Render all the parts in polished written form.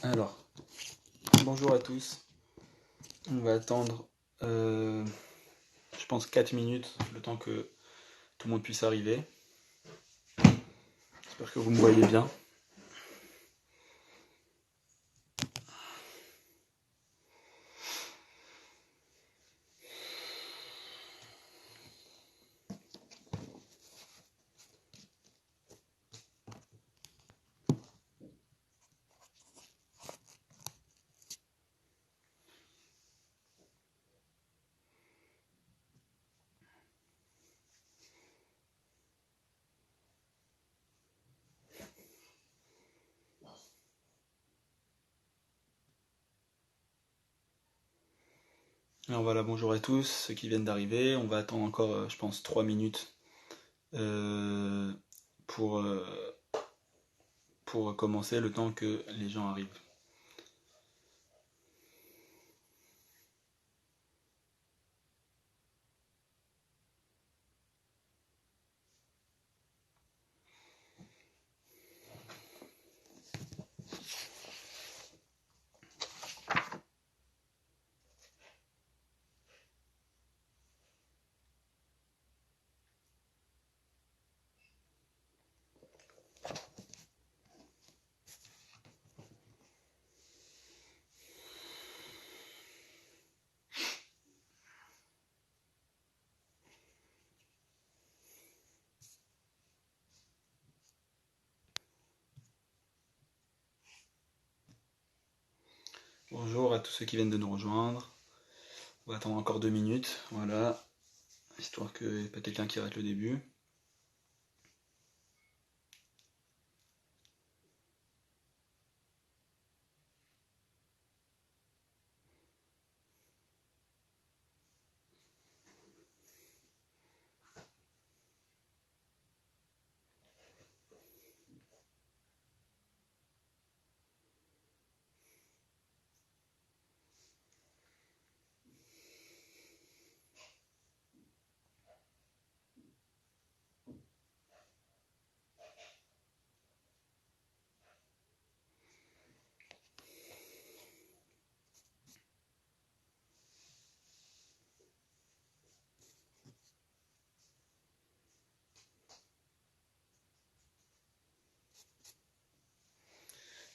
Alors, bonjour à tous. On va attendre, je pense, 4 minutes, le temps que tout le monde puisse arriver. J'espère que vous me voyez bien. Alors voilà, bonjour à tous, ceux qui viennent d'arriver. On va attendre encore, je pense, 3 minutes euh, pour, euh, pour commencer, le temps que les gens arrivent. Bonjour à tous ceux qui viennent de nous rejoindre. On va attendre encore 2 minutes, voilà, histoire qu'il n'y ait pas quelqu'un qui rate le début.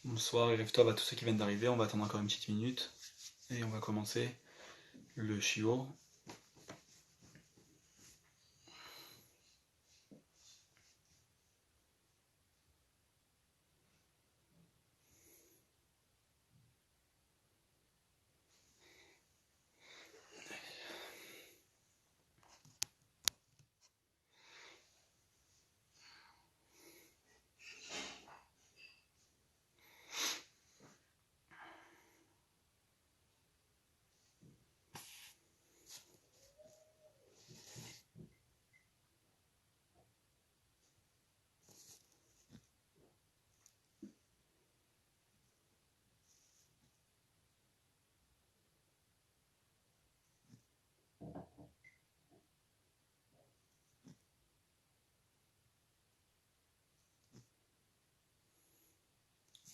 Bonsoir et Reftov à tous ceux qui viennent d'arriver. On va attendre encore une petite minute et on va commencer le shiur.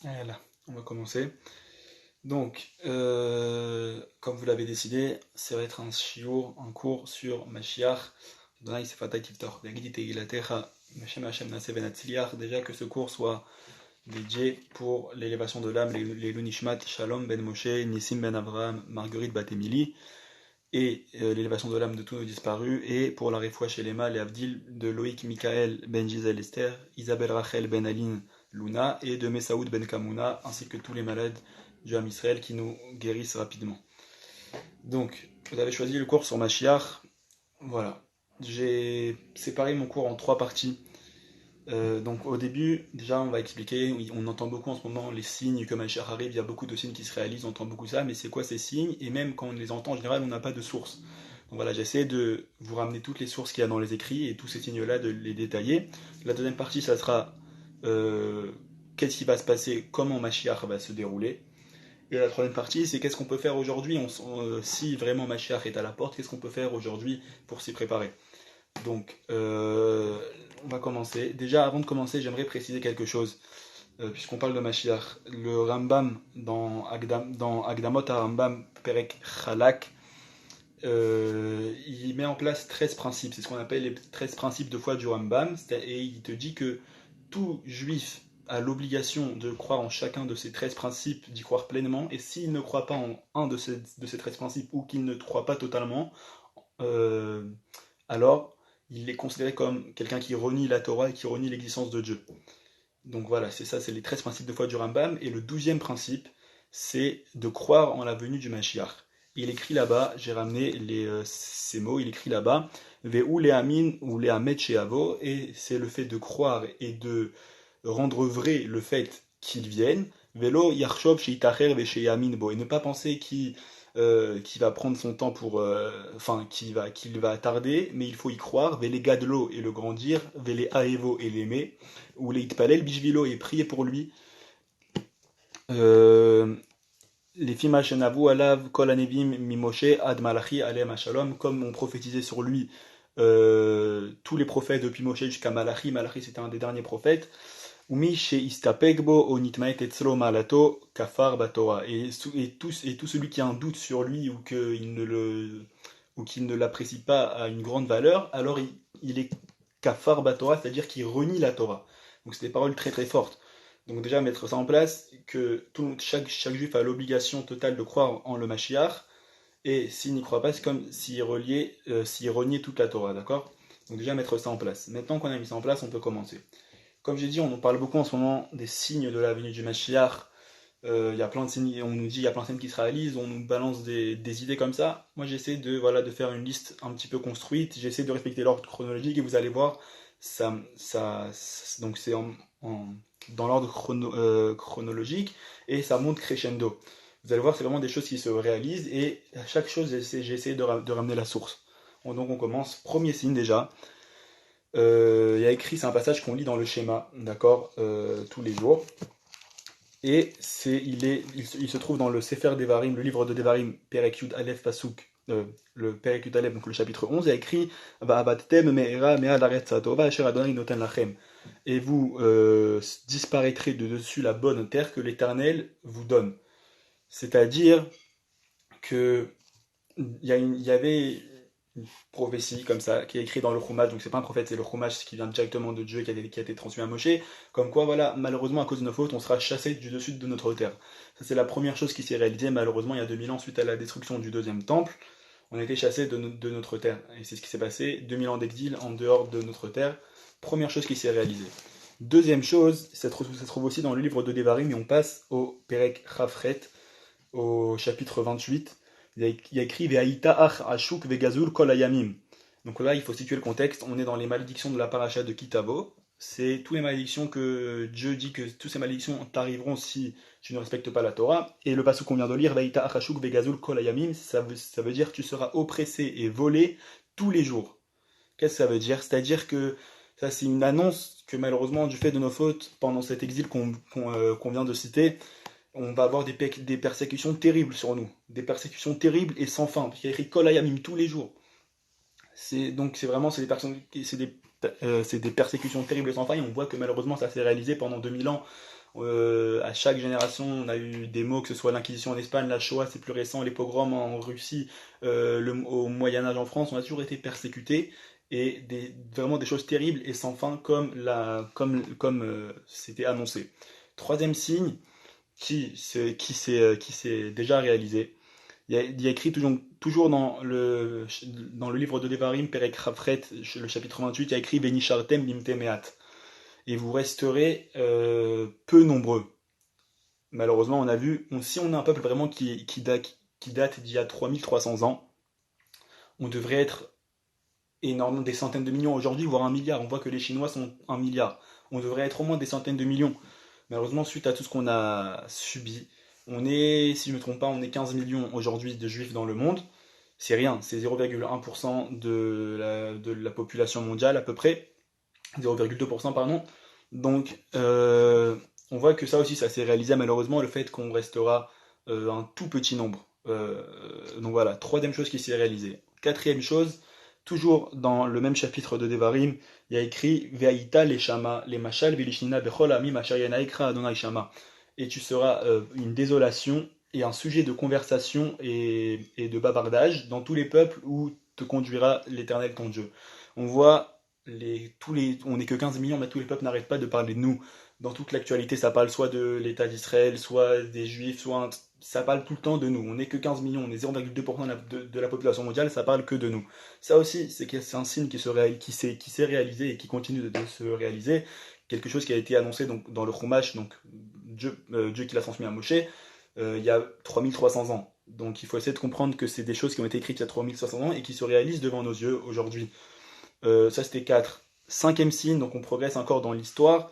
Voilà, on va commencer. Donc, comme vous l'avez décidé, ça va être un shiur, un cours sur Mashiach. Déjà que ce cours soit dédié pour l'élévation de l'âme, les Lunishmat, Shalom ben Moshe, Nissim ben Abraham, Marguerite bat Emily, et l'élévation de l'âme de tous nos disparus, et pour la réfoua chez les mâles et Avdil de Loïc Michael ben Gisèle Esther, Isabelle Rachel ben Aline Luna, et de Messaoud ben Kamuna, ainsi que tous les malades du Ham Israël qui nous guérissent rapidement. Donc, vous avez choisi le cours sur Mashiach. Voilà. J'ai séparé mon cours en 3 parties. Donc au début, déjà on va expliquer, oui, on entend beaucoup en ce moment les signes que Mashiach arrive, il y a beaucoup de signes qui se réalisent, on entend beaucoup ça, mais c'est quoi ces signes? Et même quand on les entend en général, on n'a pas de source. Donc voilà, j'essaie de vous ramener toutes les sources qu'il y a dans les écrits et tous ces signes-là, de les détailler. La deuxième partie, ça sera qu'est-ce qui va se passer, comment Mashiach va se dérouler. Et la troisième partie, c'est qu'est-ce qu'on peut faire aujourd'hui, si vraiment Mashiach est à la porte, qu'est-ce qu'on peut faire aujourd'hui pour s'y préparer. Donc, on va commencer. Déjà, avant de commencer, j'aimerais préciser quelque chose. puisqu'on parle de Mashiach, le Rambam dans Agdamot à Rambam Perek Chalak, il met en place 13 principes. C'est ce qu'on appelle les 13 principes de foi du Rambam. Et il te dit que tout juif a l'obligation de croire en chacun de ces 13 principes, d'y croire pleinement. Et s'il ne croit pas en un de ces 13 principes ou qu'il ne croit pas totalement, euh, alors il est considéré comme quelqu'un qui renie la Torah et qui renie l'existence de Dieu. Donc voilà, c'est ça, c'est les 13 principes de foi du Rambam. Et le 12e principe, c'est de croire en la venue du Mashiach. Il écrit là-bas, j'ai ramené ces mots, il écrit là-bas, Ve'u le'amin ou le'amet she'avo, et c'est le fait de croire et de rendre vrai le fait qu'ils viennent, Velo yarshov she'itacher ve'she'yamin bo, et ne pas penser qu'il va prendre son temps enfin, qu'il va tarder, mais il faut y croire, Vele gadlo et le grandir, Vele aevo et l'aimer, ou le itpalel bishvilo et prier pour lui, euh, les Fima Shenavu Alav Kol Anevim Mimoshe Ad Malachi Alem Shalom, comme on prophétisait sur lui tous les prophètes depuis Moshe jusqu'à Malachi. Malachi c'était un des derniers prophètes. Umi She Istapegbo Onitmaet Etzlo Malato Kafar Batora. Et tout celui qui a un doute sur lui ou qu'il ne l'apprécie pas à une grande valeur, alors il est Kafar Batora, c'est-à-dire qu'il renie la Torah. Donc c'est des paroles très très fortes. Donc déjà mettre ça en place, que chaque juif a l'obligation totale de croire en le Mashiach, et s'il n'y croit pas, c'est comme s'il reniait toute la Torah, d'accord? Donc déjà mettre ça en place. Maintenant qu'on a mis ça en place, on peut commencer. Comme j'ai dit, on nous parle beaucoup en ce moment des signes de la venue du Mashiach. Il y a plein de signes, on nous dit il y a plein de signes qui se réalisent, on nous balance des idées comme ça. Moi j'essaie de faire une liste un petit peu construite, j'essaie de respecter l'ordre chronologique et vous allez voir, donc c'est dans l'ordre chronologique et ça monte crescendo. Vous allez voir, c'est vraiment des choses qui se réalisent et à chaque chose j'essaie de ramener la source. Donc on commence, premier signe déjà. Il y a écrit, c'est un passage qu'on lit dans le schéma, d'accord, tous les jours. Et il se trouve dans le Sefer Devarim, le livre de Devarim, Perek Yud Aleph Pasuk, le Perek Yud Aleph, donc le chapitre 11, il y a écrit Va'abattem me'era me'al haaretz hatova asher Adonai noten lachem. Et vous disparaîtrez de dessus la bonne terre que l'Éternel vous donne. C'est-à-dire que il y avait une prophétie comme ça, qui est écrite dans le Chumash, donc c'est pas un prophète, c'est le Chumash qui vient directement de Dieu, qui a été transmis à Moshe, comme quoi, voilà, malheureusement, à cause de nos fautes, on sera chassé du dessus de notre terre. Ça, c'est la première chose qui s'est réalisée, malheureusement, il y a 2000 ans, suite à la destruction du deuxième temple, on a été chassé de notre terre. Et c'est ce qui s'est passé, 2000 ans d'exil en dehors de notre terre, première chose qui s'est réalisée. Deuxième chose, ça se trouve aussi dans le livre de Devarim, et on passe au Perek Chafret, au chapitre 28, il y a écrit Ve'aïta ach ashuk vegazul kol ayamim. Donc là, il faut situer le contexte. On est dans les malédictions de la paracha de Kitavo. C'est toutes les malédictions que Dieu dit que toutes ces malédictions t'arriveront si tu ne respectes pas la Torah. Et le passage qu'on vient de lire, Ve'aïta ach ashuk vegazul kol ayamim, ça veut dire que tu seras oppressé et volé tous les jours. Qu'est-ce que ça veut dire? C'est-à-dire que ça, c'est une annonce que malheureusement, du fait de nos fautes, pendant cet exil qu'on vient de citer, on va avoir des persécutions terribles sur nous, des persécutions terribles et sans fin, parce qu'il y a écrit Kol Hayamim tous les jours. Donc c'est des persécutions terribles et sans fin, et on voit que malheureusement ça s'est réalisé pendant 2000 ans. À chaque génération, on a eu des mots, que ce soit l'Inquisition en Espagne, la Shoah, c'est plus récent, les pogroms en Russie, au Moyen-Âge en France, on a toujours été persécutés, et vraiment des choses terribles et sans fin, comme c'était annoncé. Troisième signe, qui s'est déjà réalisé. Il y a écrit toujours dans le livre de Devarim, Perek Chafret, le chapitre 28, il y a écrit Venishartem limtemeat. Et vous resterez peu nombreux. Malheureusement, on a vu, si on a un peuple vraiment qui date d'il y a 3300 ans, on devrait être énormément des centaines de millions aujourd'hui, voire un milliard. On voit que les Chinois sont un milliard. On devrait être au moins des centaines de millions. Malheureusement, suite à tout ce qu'on a subi, si je ne me trompe pas, on est 15 millions aujourd'hui de juifs dans le monde. C'est rien, c'est 0,1% de la population mondiale à peu près, 0,2% pardon. Donc on voit que ça aussi, ça s'est réalisé malheureusement, le fait qu'on restera un tout petit nombre. Donc voilà, troisième chose qui s'est réalisée. Quatrième chose, toujours dans le même chapitre de Devarim, il y a écrit Ve'aïta les shama, les machal velishnina bechol amim asher yanaikra Adonai shama. Et tu seras une désolation et un sujet de conversation et de bavardage dans tous les peuples où te conduira l'Éternel ton Dieu. On voit on n'est que 15 millions, mais tous les peuples n'arrêtent pas de parler de nous. Dans toute l'actualité, ça parle soit de l'État d'Israël, soit des Juifs, ça parle tout le temps de nous. On n'est que 15 millions, on est 0,2% de la population mondiale, ça parle que de nous. Ça aussi, c'est un signe qui s'est réalisé et qui continue de se réaliser. Quelque chose qui a été annoncé donc, dans le Chumash, donc Dieu qui l'a transmis à Moshe, il y a 3300 ans. Donc il faut essayer de comprendre que c'est des choses qui ont été écrites il y a 3500 ans et qui se réalisent devant nos yeux aujourd'hui. Ça c'était 4. Cinquième signe, donc on progresse encore dans l'histoire,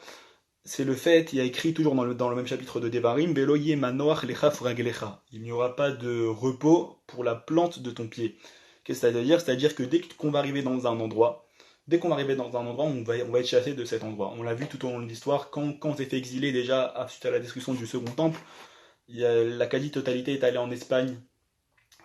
c'est le fait, il y a écrit toujours dans le même chapitre de Devarim, Veloye manoach lecha fraglecha. Il n'y aura pas de repos pour la plante de ton pied. Qu'est-ce que ça veut dire? C'est-à-dire que qu'on va arriver dans un endroit, on va être chassé de cet endroit. On l'a vu tout au long de l'histoire, quand on s'est fait exiler déjà suite à la destruction du second temple, la quasi-totalité est allée en Espagne.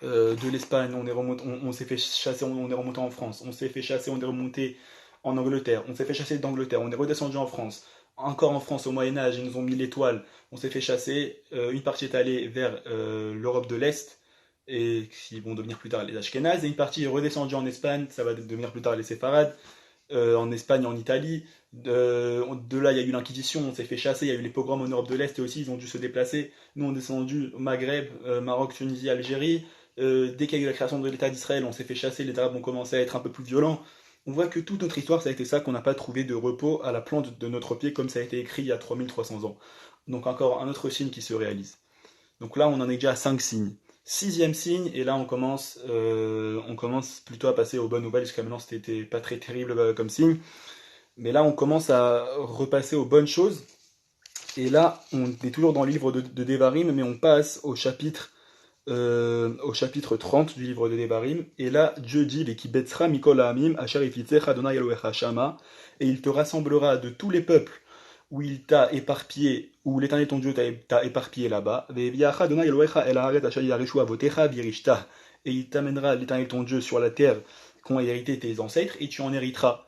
De l'Espagne, on s'est fait chasser, on est remonté en France. On s'est fait chasser, on est remonté en Angleterre. On s'est fait chasser d'Angleterre, on est redescendu en France. Encore en France au Moyen-Âge, ils nous ont mis l'étoile. On s'est fait chasser. Une partie est allée vers l'Europe de l'Est, et qui vont devenir plus tard les Ashkénazes. Et une partie est redescendue en Espagne, ça va devenir plus tard les Séfarades. En Espagne, en Italie. De là, il y a eu l'Inquisition, on s'est fait chasser, il y a eu les pogroms en Europe de l'Est et aussi ils ont dû se déplacer. Nous, on est descendu au Maghreb, Maroc, Tunisie, Algérie. Dès qu'il y a eu la création de l'État d'Israël, on s'est fait chasser, les Arabes ont commencé à être un peu plus violents. On voit que toute notre histoire, ça a été ça, qu'on n'a pas trouvé de repos à la plante de notre pied, comme ça a été écrit il y a 3300 ans. Donc encore un autre signe qui se réalise. Donc là, on en est déjà à 5 signes. Sixième signe, et là on commence plutôt à passer aux bonnes nouvelles, jusqu'à maintenant c'était pas très terrible comme signe. Mais là, on commence à repasser aux bonnes choses. Et là, on est toujours dans le livre de Devarim, mais on passe au chapitre 30 du livre de Devarim. Et là, Dieu dit Vekibetzra mikol ha'amim asher ifitzecha Adonai Elohecha shama. Et il te rassemblera de tous les peuples où il t'a éparpillé, où l'Éternel ton Dieu t'a éparpillé là-bas. Ve'eviacha Adonai Elohecha el haaretz asher yareshu avotecha virishta. Et il t'amènera l'Éternel ton Dieu sur la terre qu'ont hérité tes ancêtres, et tu en hériteras.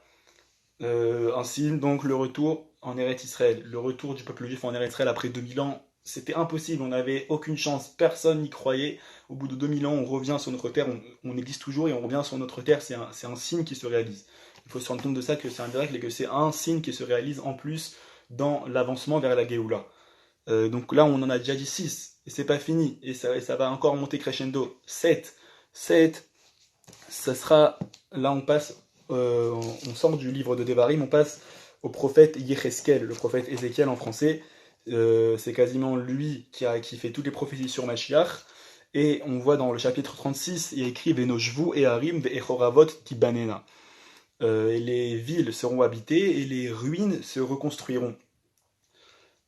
Ainsi, donc, le retour en Eretz Israël, le retour du peuple juif en Eretz Israël après 2000 ans, c'était impossible, on n'avait aucune chance, personne n'y croyait. Au bout de 2000 ans, on revient sur notre terre, on existe toujours et on revient sur notre terre, c'est un signe qui se réalise. Il faut se rendre compte de ça, que c'est un miracle et que c'est un signe qui se réalise en plus dans l'avancement vers la Géoula. Donc là, on en a déjà dit 6, et c'est pas fini, et ça va encore monter crescendo. 7, ça sera, là on passe, on sort du livre de Devarim, on passe au prophète Yecheskel, le prophète Ézéchiel en français. C'est quasiment lui qui fait toutes les prophéties sur Mashiach. Et on voit dans le chapitre 36, il y a écrit Venoshvu et Harim ve'echoravot tibanena. Et les villes seront habitées et les ruines se reconstruiront.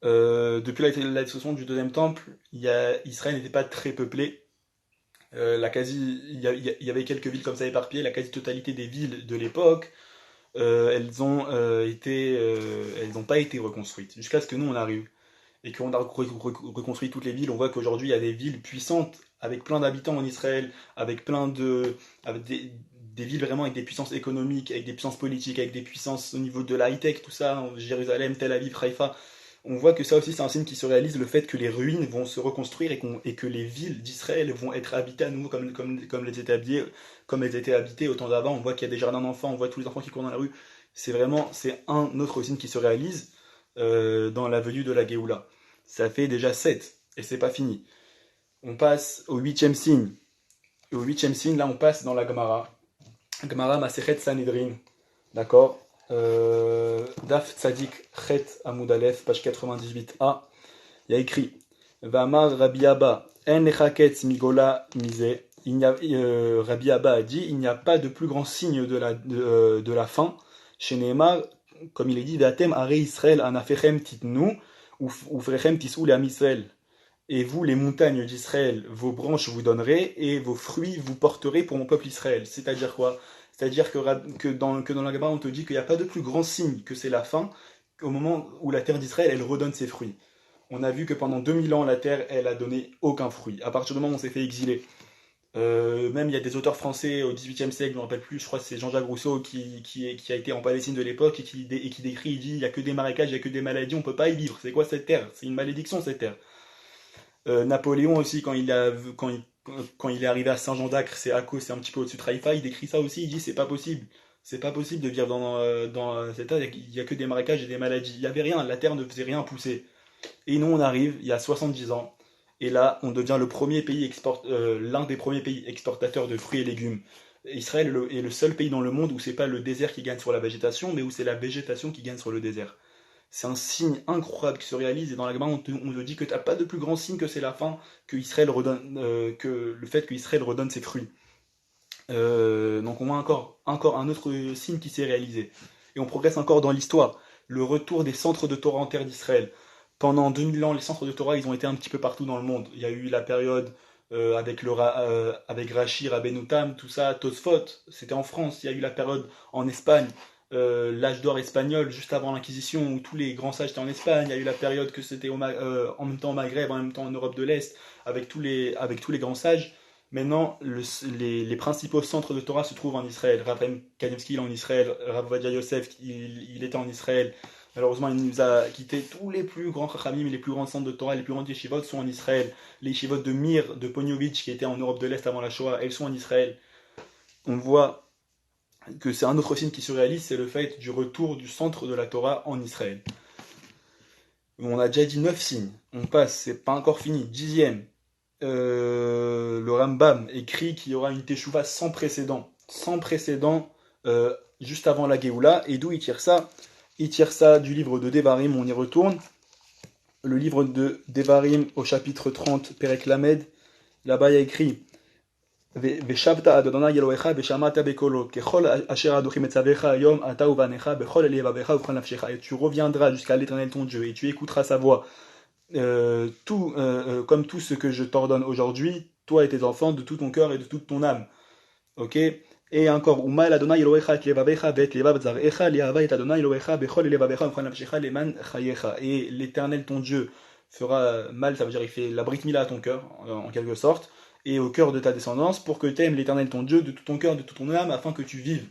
Depuis la destruction du deuxième temple, Israël n'était pas très peuplé. Il y avait quelques villes comme ça éparpillées. La quasi-totalité des villes de l'époque, elles n'ont pas été reconstruites jusqu'à ce que nous on arrive et qu'on a reconstruit toutes les villes. On voit qu'aujourd'hui il y a des villes puissantes avec plein d'habitants en Israël, avec des villes vraiment avec des puissances économiques, avec des puissances politiques, avec des puissances au niveau de la high-tech, tout ça, Jérusalem, Tel Aviv, Haïfa. On voit que ça aussi c'est un signe qui se réalise, le fait que les ruines vont se reconstruire et que les villes d'Israël vont être habitées à nouveau comme elles étaient habitées au temps d'avant. On voit qu'il y a des jardins d'enfants, on voit tous les enfants qui courent dans la rue. C'est un autre signe qui se réalise dans la venue de la Géoula. Ça fait déjà 7, et c'est pas fini. On passe au huitième signe. Et au huitième signe, là on passe dans la Gemara. Gemara Masechet Sanhedrin. D'accord. Daf Tzadik Chet Amoud Aleph, page 98a. Il y a écrit Vamar Rabbi Abba En Lechaketz Migola Mise. Rabbi Abba a dit il n'y a pas de plus grand signe de la fin. Chez Neymar, comme il est dit Vatem Are Israël Anafechem Titnu Ufrechem Tisou le Am Israël. Et vous, les montagnes d'Israël, vos branches vous donnerez, et vos fruits vous porterez pour mon peuple Israël. C'est-à-dire quoi? C'est-à-dire que dans la Gemara, on te dit qu'il n'y a pas de plus grand signe que c'est la fin, au moment où la terre d'Israël, elle redonne ses fruits. On a vu que pendant 2000 ans, la terre, elle a donné aucun fruit. À partir du moment où on s'est fait exiler, Même il y a des auteurs français au XVIIIe siècle, je ne me rappelle plus, je crois que c'est Jean-Jacques Rousseau qui a été en Palestine de l'époque et qui décrit, il dit, il n'y a que des marécages, il n'y a que des maladies, on ne peut pas y vivre. C'est quoi cette terre? C'est une malédiction cette terre. Napoléon aussi, quand il est arrivé à Saint-Jean d'Acre, c'est Akko, c'est un petit peu au-dessus de Haïfa, il décrit ça aussi, il dit c'est pas possible. C'est pas possible de vivre dans cette terre, il n'y a que des marécages et des maladies. Il n'y avait rien, la terre ne faisait rien pousser. Et nous, on arrive, il y a 70 ans, et là, on devient l'un des premiers pays exportateurs de fruits et légumes. Israël est le seul pays dans le monde où c'est pas le désert qui gagne sur la végétation, mais où c'est la végétation qui gagne sur le désert. C'est un signe incroyable qui se réalise, et dans la Gemara, on te dit que t'as pas de plus grand signe que c'est la fin, que le fait qu'Israël redonne ses fruits. Donc on voit encore un autre signe qui s'est réalisé. Et on progresse encore dans l'histoire. Le retour des centres de Torah en terre d'Israël. Pendant 2000 ans, les centres de Torah, ils ont été un petit peu partout dans le monde. Il y a eu la période avec Rashi, Rabbeinu Tam, tout ça, Tosfot, c'était en France. Il y a eu la période en Espagne, l'âge d'or espagnol, juste avant l'Inquisition, où tous les grands sages étaient en Espagne. Il y a eu la période que c'était en même temps au Maghreb, en même temps en Europe de l'Est, avec tous les grands sages. Maintenant, les principaux centres de Torah se trouvent en Israël. Rav Chaim Kanievski, il est en Israël. Rav Ovadia Yosef, il était en Israël. Malheureusement, il nous a quitté. Tous les plus grands chachamim, les plus grands centres de Torah, les plus grandes yeshivot sont en Israël. Les yeshivot de Mir, de Ponyovitch, qui étaient en Europe de l'Est avant la Shoah, elles sont en Israël. On voit que c'est un autre signe qui se réalise, c'est le fait du retour du centre de la Torah en Israël. On a déjà dit 9 signes. On passe, c'est pas encore fini. 10e. Le Rambam écrit qu'il y aura une teshuva sans précédent, juste avant la Géoula. Et d'où il tire ça? Il tire ça du livre de Devarim, on y retourne. Le livre de Devarim au chapitre 30, Perek Lamed. Là-bas il y a écrit Veshavta Adonai Elohecha Veshamata Bekolo Kechol Asher Adochim Etzavecha Ayom Ata Uvanecha Bechol Elevavecha Ufran Nafshecha. Et tu reviendras jusqu'à l'Éternel ton Dieu et tu écouteras sa voix. Comme tout ce que je t'ordonne aujourd'hui, toi et tes enfants, de tout ton cœur et de toute ton âme. Ok? Et encore, Umal Adonai Elohecha et levavecha vet levav zarecha liava et Adonai Elohecha bechol levavecha ufran nafshecha leman chayecha. Et l'Éternel ton Dieu fera mal, ça veut dire il fait la brit mila à ton cœur, en quelque sorte, et au cœur de ta descendance, pour que tu aimes l'Éternel ton Dieu de tout ton cœur, de toute ton âme, afin que tu vives.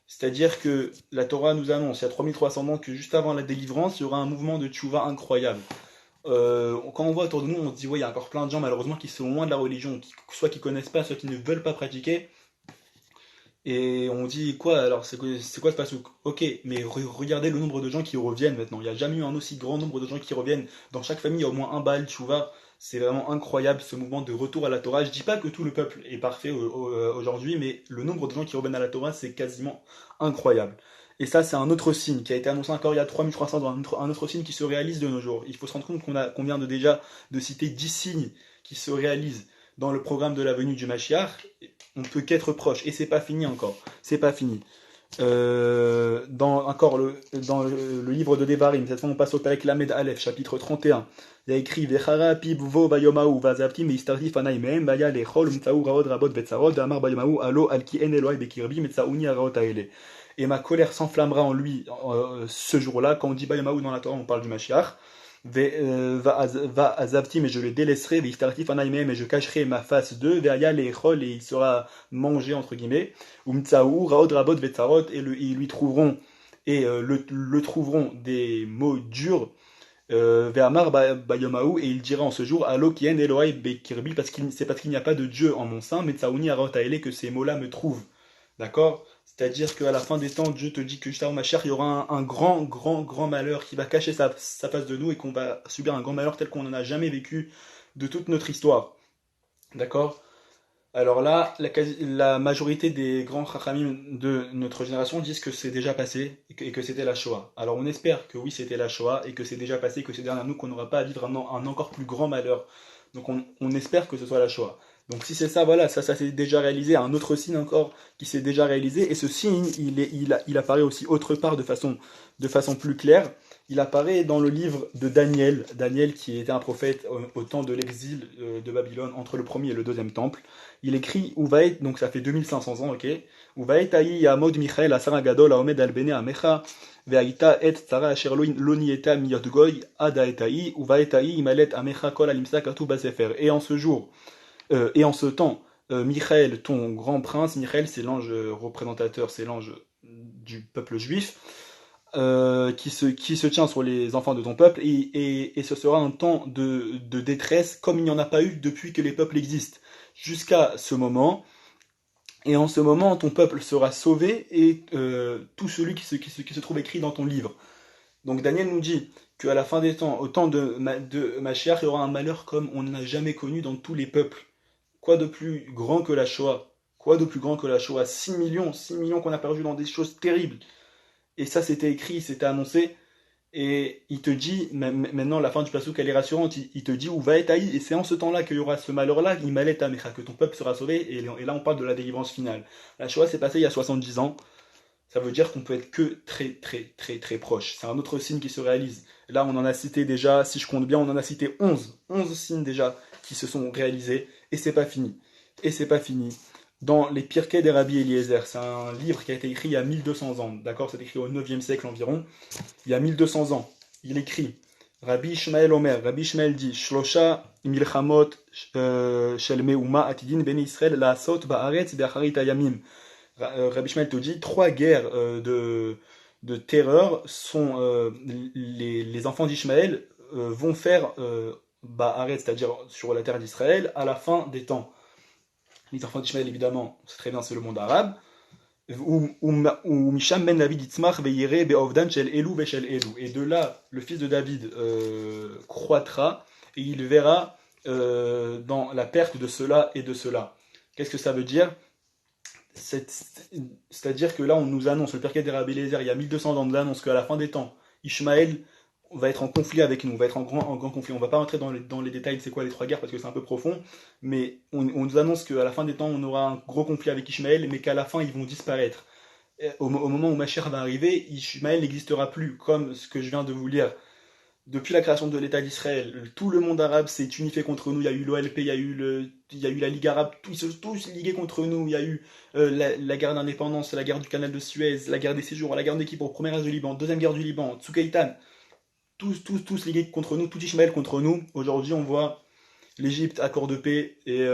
C'est-à-dire que la Torah nous annonce, il y a 3300 ans, que juste avant la délivrance, il y aura un mouvement de tchouva incroyable. Quand on voit autour de nous, on se dit, ouais, il y a encore plein de gens, malheureusement, qui sont loin de la religion, soit qui connaissent pas, soit qui ne veulent pas pratiquer. Et on dit, quoi, alors, c'est quoi ce pasouk? Ok, mais regardez le nombre de gens qui reviennent maintenant. Il n'y a jamais eu un aussi grand nombre de gens qui reviennent. Dans chaque famille, il y a au moins un Baal Tchouva. C'est vraiment incroyable ce mouvement de retour à la Torah. Je dis pas que tout le peuple est parfait aujourd'hui, mais le nombre de gens qui reviennent à la Torah, c'est quasiment incroyable. Et ça, c'est un autre signe qui a été annoncé encore il y a 3300 ans, un autre signe qui se réalise de nos jours. Il faut se rendre compte qu'on vient déjà de citer 10 signes qui se réalisent dans le programme de la venue du Mashiach. On ne peut qu'être proche, et c'est pas fini encore. C'est pas fini. Dans le livre de Devarim, cette fois on passe au Perek Lamed Aleph, chapitre 31. Il y a écrit Vechara pibvo vayomahu vazavti meistarti fanai mehem baya lechol umtsaou raod rabot betzarot damar bayomahu alo alki en eloi bekirbi metsaouni araot aele. Et ma colère s'enflammera en lui ce jour-là. Quand on dit bayomahu dans la Torah, on parle du Mashiach. Va azavti, mais je le délaisserai, veistarti fanai mehem, et je cacherai ma face d'eux, veaya lechol, et il sera mangé entre guillemets. Umtsaou raod rabot betzarot, et ils lui trouveront le trouveront des mots durs. Ve'amar bayomahu, et il dira en ce jour Allo kien Elohai bekirbi, c'est parce qu'il n'y a pas de Dieu en mon sein, mais tsaouni araotaele, que ces mots-là me trouvent. D'accord? C'est-à-dire qu'à la fin des temps, Dieu te dit que juste avant ma chair, il y aura un grand, grand, grand malheur qui va cacher sa face de nous et qu'on va subir un grand malheur tel qu'on n'en a jamais vécu de toute notre histoire. D'accord? Alors là, la majorité des grands chachamim de notre génération disent que c'est déjà passé et que c'était la Shoah. Alors on espère que oui, c'était la Shoah et que c'est déjà passé, que c'est derrière nous, qu'on n'aura pas à vivre un encore plus grand malheur. Donc on espère que ce soit la Shoah. Donc si c'est ça, voilà, ça s'est déjà réalisé. Un autre signe encore qui s'est déjà réalisé. Et ce signe, il apparaît aussi autre part de façon plus claire. Il apparaît dans le livre de Daniel. Daniel qui était un prophète au temps de l'exil de Babylone, entre le premier et le deuxième temple. Il écrit Uvaet, donc ça fait 2500 ans, ok. Uvaet aïe yamod Michael asar gadol haomed al bene amecha ve'aita et tzara asher lo nieta miyot goy ada et aïe Uvaet aïe imalet amecha kol alimsa katu basefer. Et en ce jour, et en ce temps, Michael, ton grand prince, Michael c'est l'ange représentateur, c'est l'ange du peuple juif, qui se tient sur les enfants de ton peuple, et ce sera un temps de détresse comme il n'y en a pas eu depuis que les peuples existent, jusqu'à ce moment, et en ce moment ton peuple sera sauvé, et tout celui qui se trouve écrit dans ton livre. Donc Daniel nous dit qu'à la fin des temps, au temps de Mashiach, il y aura un malheur comme on n'a jamais connu dans tous les peuples. Quoi de plus grand que la Shoah? Quoi de plus grand que la Shoah? 6 millions qu'on a perdu dans des choses terribles. Et ça, c'était écrit, c'était annoncé. Et il te dit, maintenant, la fin du passouk, elle est rassurante. Il te dit où va être Haï. Et c'est en ce temps-là qu'il y aura ce malheur-là, que ton peuple sera sauvé. Et là, on parle de la délivrance finale. La Shoah s'est passée il y a 70 ans. Ça veut dire qu'on peut être que très, très, très, très proche. C'est un autre signe qui se réalise. Là, on en a cité déjà, si je compte bien, on en a cité 11. 11 signes déjà qui se sont réalisés. Et c'est pas fini. Et c'est pas fini. Dans les Pirkei des Rabbi Eliezer, c'est un livre qui a été écrit il y a 1200 ans. D'accord, c'est écrit au 9e siècle environ. Il y a 1200 ans. Il écrit Rabbi Ishmael Omer. Rabbi Ishmael dit Shlosha milchamot shel meuma atidin ben Israël laasot ba'aretz be'acharit hayamim. Rabbi Ishmael te dit 3 guerres de terreur sont les enfants d'Ishmaël vont faire ba'aretz, c'est-à-dire sur la terre d'Israël, à la fin des temps. Les enfants d'Ishmaël, évidemment, c'est très bien, c'est le monde arabe. Misham ben David Itzmach ve'yere be'ovdan shel elu ve'shel elu. Et de là, le fils de David croîtra et il verra dans la perte de cela et de cela. Qu'est-ce que ça veut dire? C'est-à-dire que là, on nous annonce, le Pirkei des Rabbi Eliezer, il y a 1200 ans, on nous annonce qu'à la fin des temps, Ishmaël va être en conflit avec nous, va être en grand conflit. On va pas rentrer dans les détails de c'est quoi les 3 guerres parce que c'est un peu profond, mais on nous annonce qu'à la fin des temps, on aura un gros conflit avec Ishmaël, mais qu'à la fin, ils vont disparaître. Au moment où Mashiach va arriver, Ishmaël n'existera plus, comme ce que je viens de vous lire. Depuis la création de l'État d'Israël, tout le monde arabe s'est unifié contre nous. Il y a eu l'OLP, il y a eu la Ligue arabe, ils se sont tous ligués contre nous. Il y a eu la guerre d'indépendance, la guerre du canal de Suez, la guerre des séjours, la guerre d'équipe pour première guerre du Liban, deuxième guerre du Liban, Tsukaitan. Tous ligués contre nous, tout Ishmaël contre nous. Aujourd'hui, on voit l'Égypte, accord de paix, et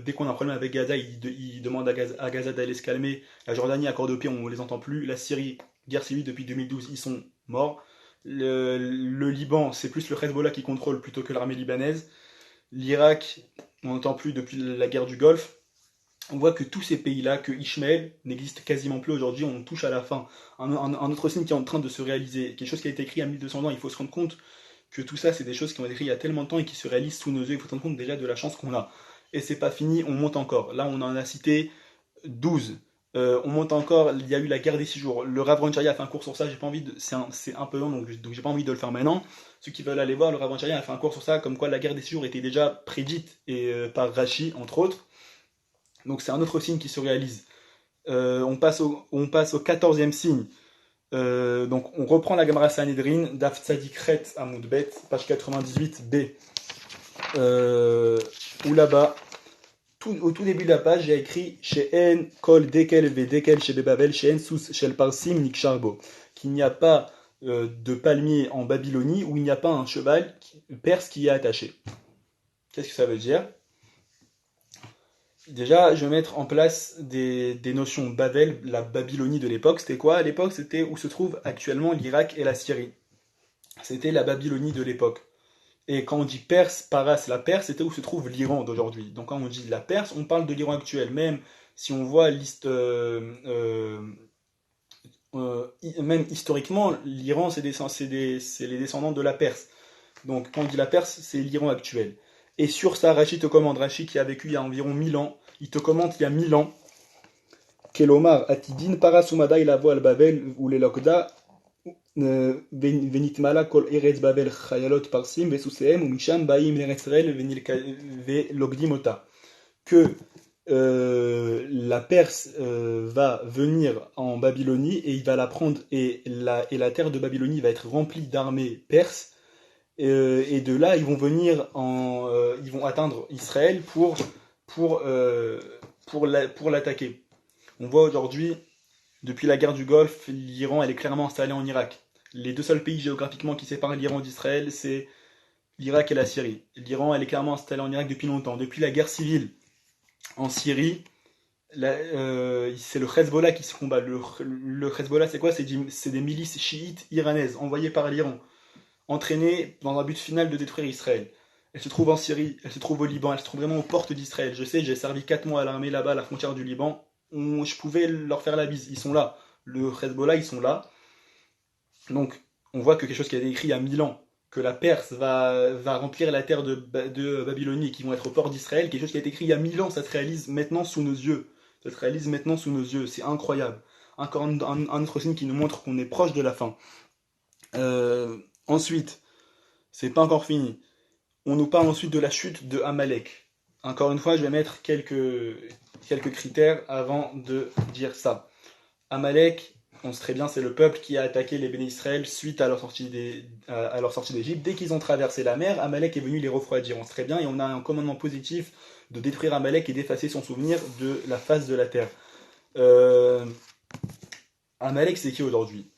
dès qu'on a un problème avec Gaza, il demande à Gaza d'aller se calmer. La Jordanie, accord de paix, on les entend plus. La Syrie, guerre civile depuis 2012, ils sont morts. Le Liban, c'est plus le Hezbollah qui contrôle plutôt que l'armée libanaise. L'Irak, on n'entend plus depuis la guerre du Golfe. On voit que tous ces pays-là, que Ishmaël n'existe quasiment plus aujourd'hui, on touche à la fin. Un autre signe qui est en train de se réaliser, quelque chose qui a été écrit il y a 1200 ans, il faut se rendre compte que tout ça, c'est des choses qui ont été écrites il y a tellement de temps et qui se réalisent sous nos yeux. Il faut se rendre compte déjà de la chance qu'on a. Et c'est pas fini, on monte encore. Là, on en a cité 12. On monte encore, il y a eu la guerre des 6 jours. Le Rav Ron Charia a fait un cours sur ça, j'ai pas envie de. C'est un peu long, donc j'ai pas envie de le faire maintenant. Ceux qui veulent aller voir, le Rav Ron Charia a fait un cours sur ça, comme quoi la guerre des 6 jours était déjà prédite par Rashi, entre autres. Donc c'est un autre signe qui se réalise. On passe au 14e signe. Donc on reprend la Gemara Sanhedrin, Daf Tzadik Ret Amoud Bet, page 98b. Où là-bas, au tout début de la page, j'ai écrit She'en Kol Dekel Ve Dekel Shebebavel She'en Sus Shel Parsim Niksharbo, qu'il n'y a pas de palmier en Babylonie où il n'y a pas un cheval perse qui est attaché. Qu'est-ce que ça veut dire? Déjà, je vais mettre en place des notions. Babel, la Babylonie de l'époque, c'était quoi? À l'époque, c'était où se trouve actuellement l'Irak et la Syrie. C'était la Babylonie de l'époque. Et quand on dit Perse, Paras, la Perse, c'était où se trouve l'Iran d'aujourd'hui. Donc quand on dit la Perse, on parle de l'Iran actuel. Même si on voit même historiquement, l'Iran, c'est les descendants de la Perse. Donc quand on dit la Perse, c'est l'Iran actuel. Et sur ça, Rachid te commande, Rachid qui a vécu il y a environ 1000 ans, il te commente il y a 1000 ans, Kelomar Atidin Parasumada ilavo al Babel ou les Lokda Venitmala kol Eretz Babel Chayalot Parsim Vesuseem ou Misham Baim Eretzrel Venilogdimota. Que la Perse va venir en Babylonie et il va la prendre et la terre de Babylonie va être remplie d'armées perses. Et de là, ils vont venir ils vont atteindre Israël pour l'attaquer. On voit aujourd'hui, depuis la guerre du Golfe, l'Iran elle est clairement installée en Irak. Les deux seuls pays géographiquement qui séparent l'Iran d'Israël, c'est l'Irak et la Syrie. L'Iran elle est clairement installée en Irak depuis longtemps. Depuis la guerre civile En Syrie, c'est le Hezbollah qui se combat. Le Hezbollah, c'est quoi? C'est des milices chiites iranaises envoyées par l'Iran, entraînées dans un but final de détruire Israël. Elle se trouve en Syrie, elle se trouve au Liban, elle se trouve vraiment aux portes d'Israël. Je sais, j'ai servi 4 mois à l'armée là-bas, à la frontière du Liban. Je pouvais leur faire la bise. Ils sont là. Le Hezbollah, ils sont là. Donc, on voit que quelque chose qui a été écrit il y a 1000 ans, que la Perse va remplir la terre de Babylonie, qui vont être au port d'Israël, quelque chose qui a été écrit il y a 1000 ans, ça se réalise maintenant sous nos yeux. Ça se réalise maintenant sous nos yeux, c'est incroyable. Encore un autre signe qui nous montre qu'on est proche de la fin. Ensuite, c'est pas encore fini. On nous parle ensuite de la chute de Amalek. Encore une fois, je vais mettre quelques critères avant de dire ça. Amalek, on sait très bien, c'est le peuple qui a attaqué les béné Israël suite à leur sortie d'Égypte. Dès qu'ils ont traversé la mer, Amalek est venu les refroidir. On sait très bien, et on a un commandement positif de détruire Amalek et d'effacer son souvenir de la face de la terre. Euh, Amalek, c'est qui aujourd'hui?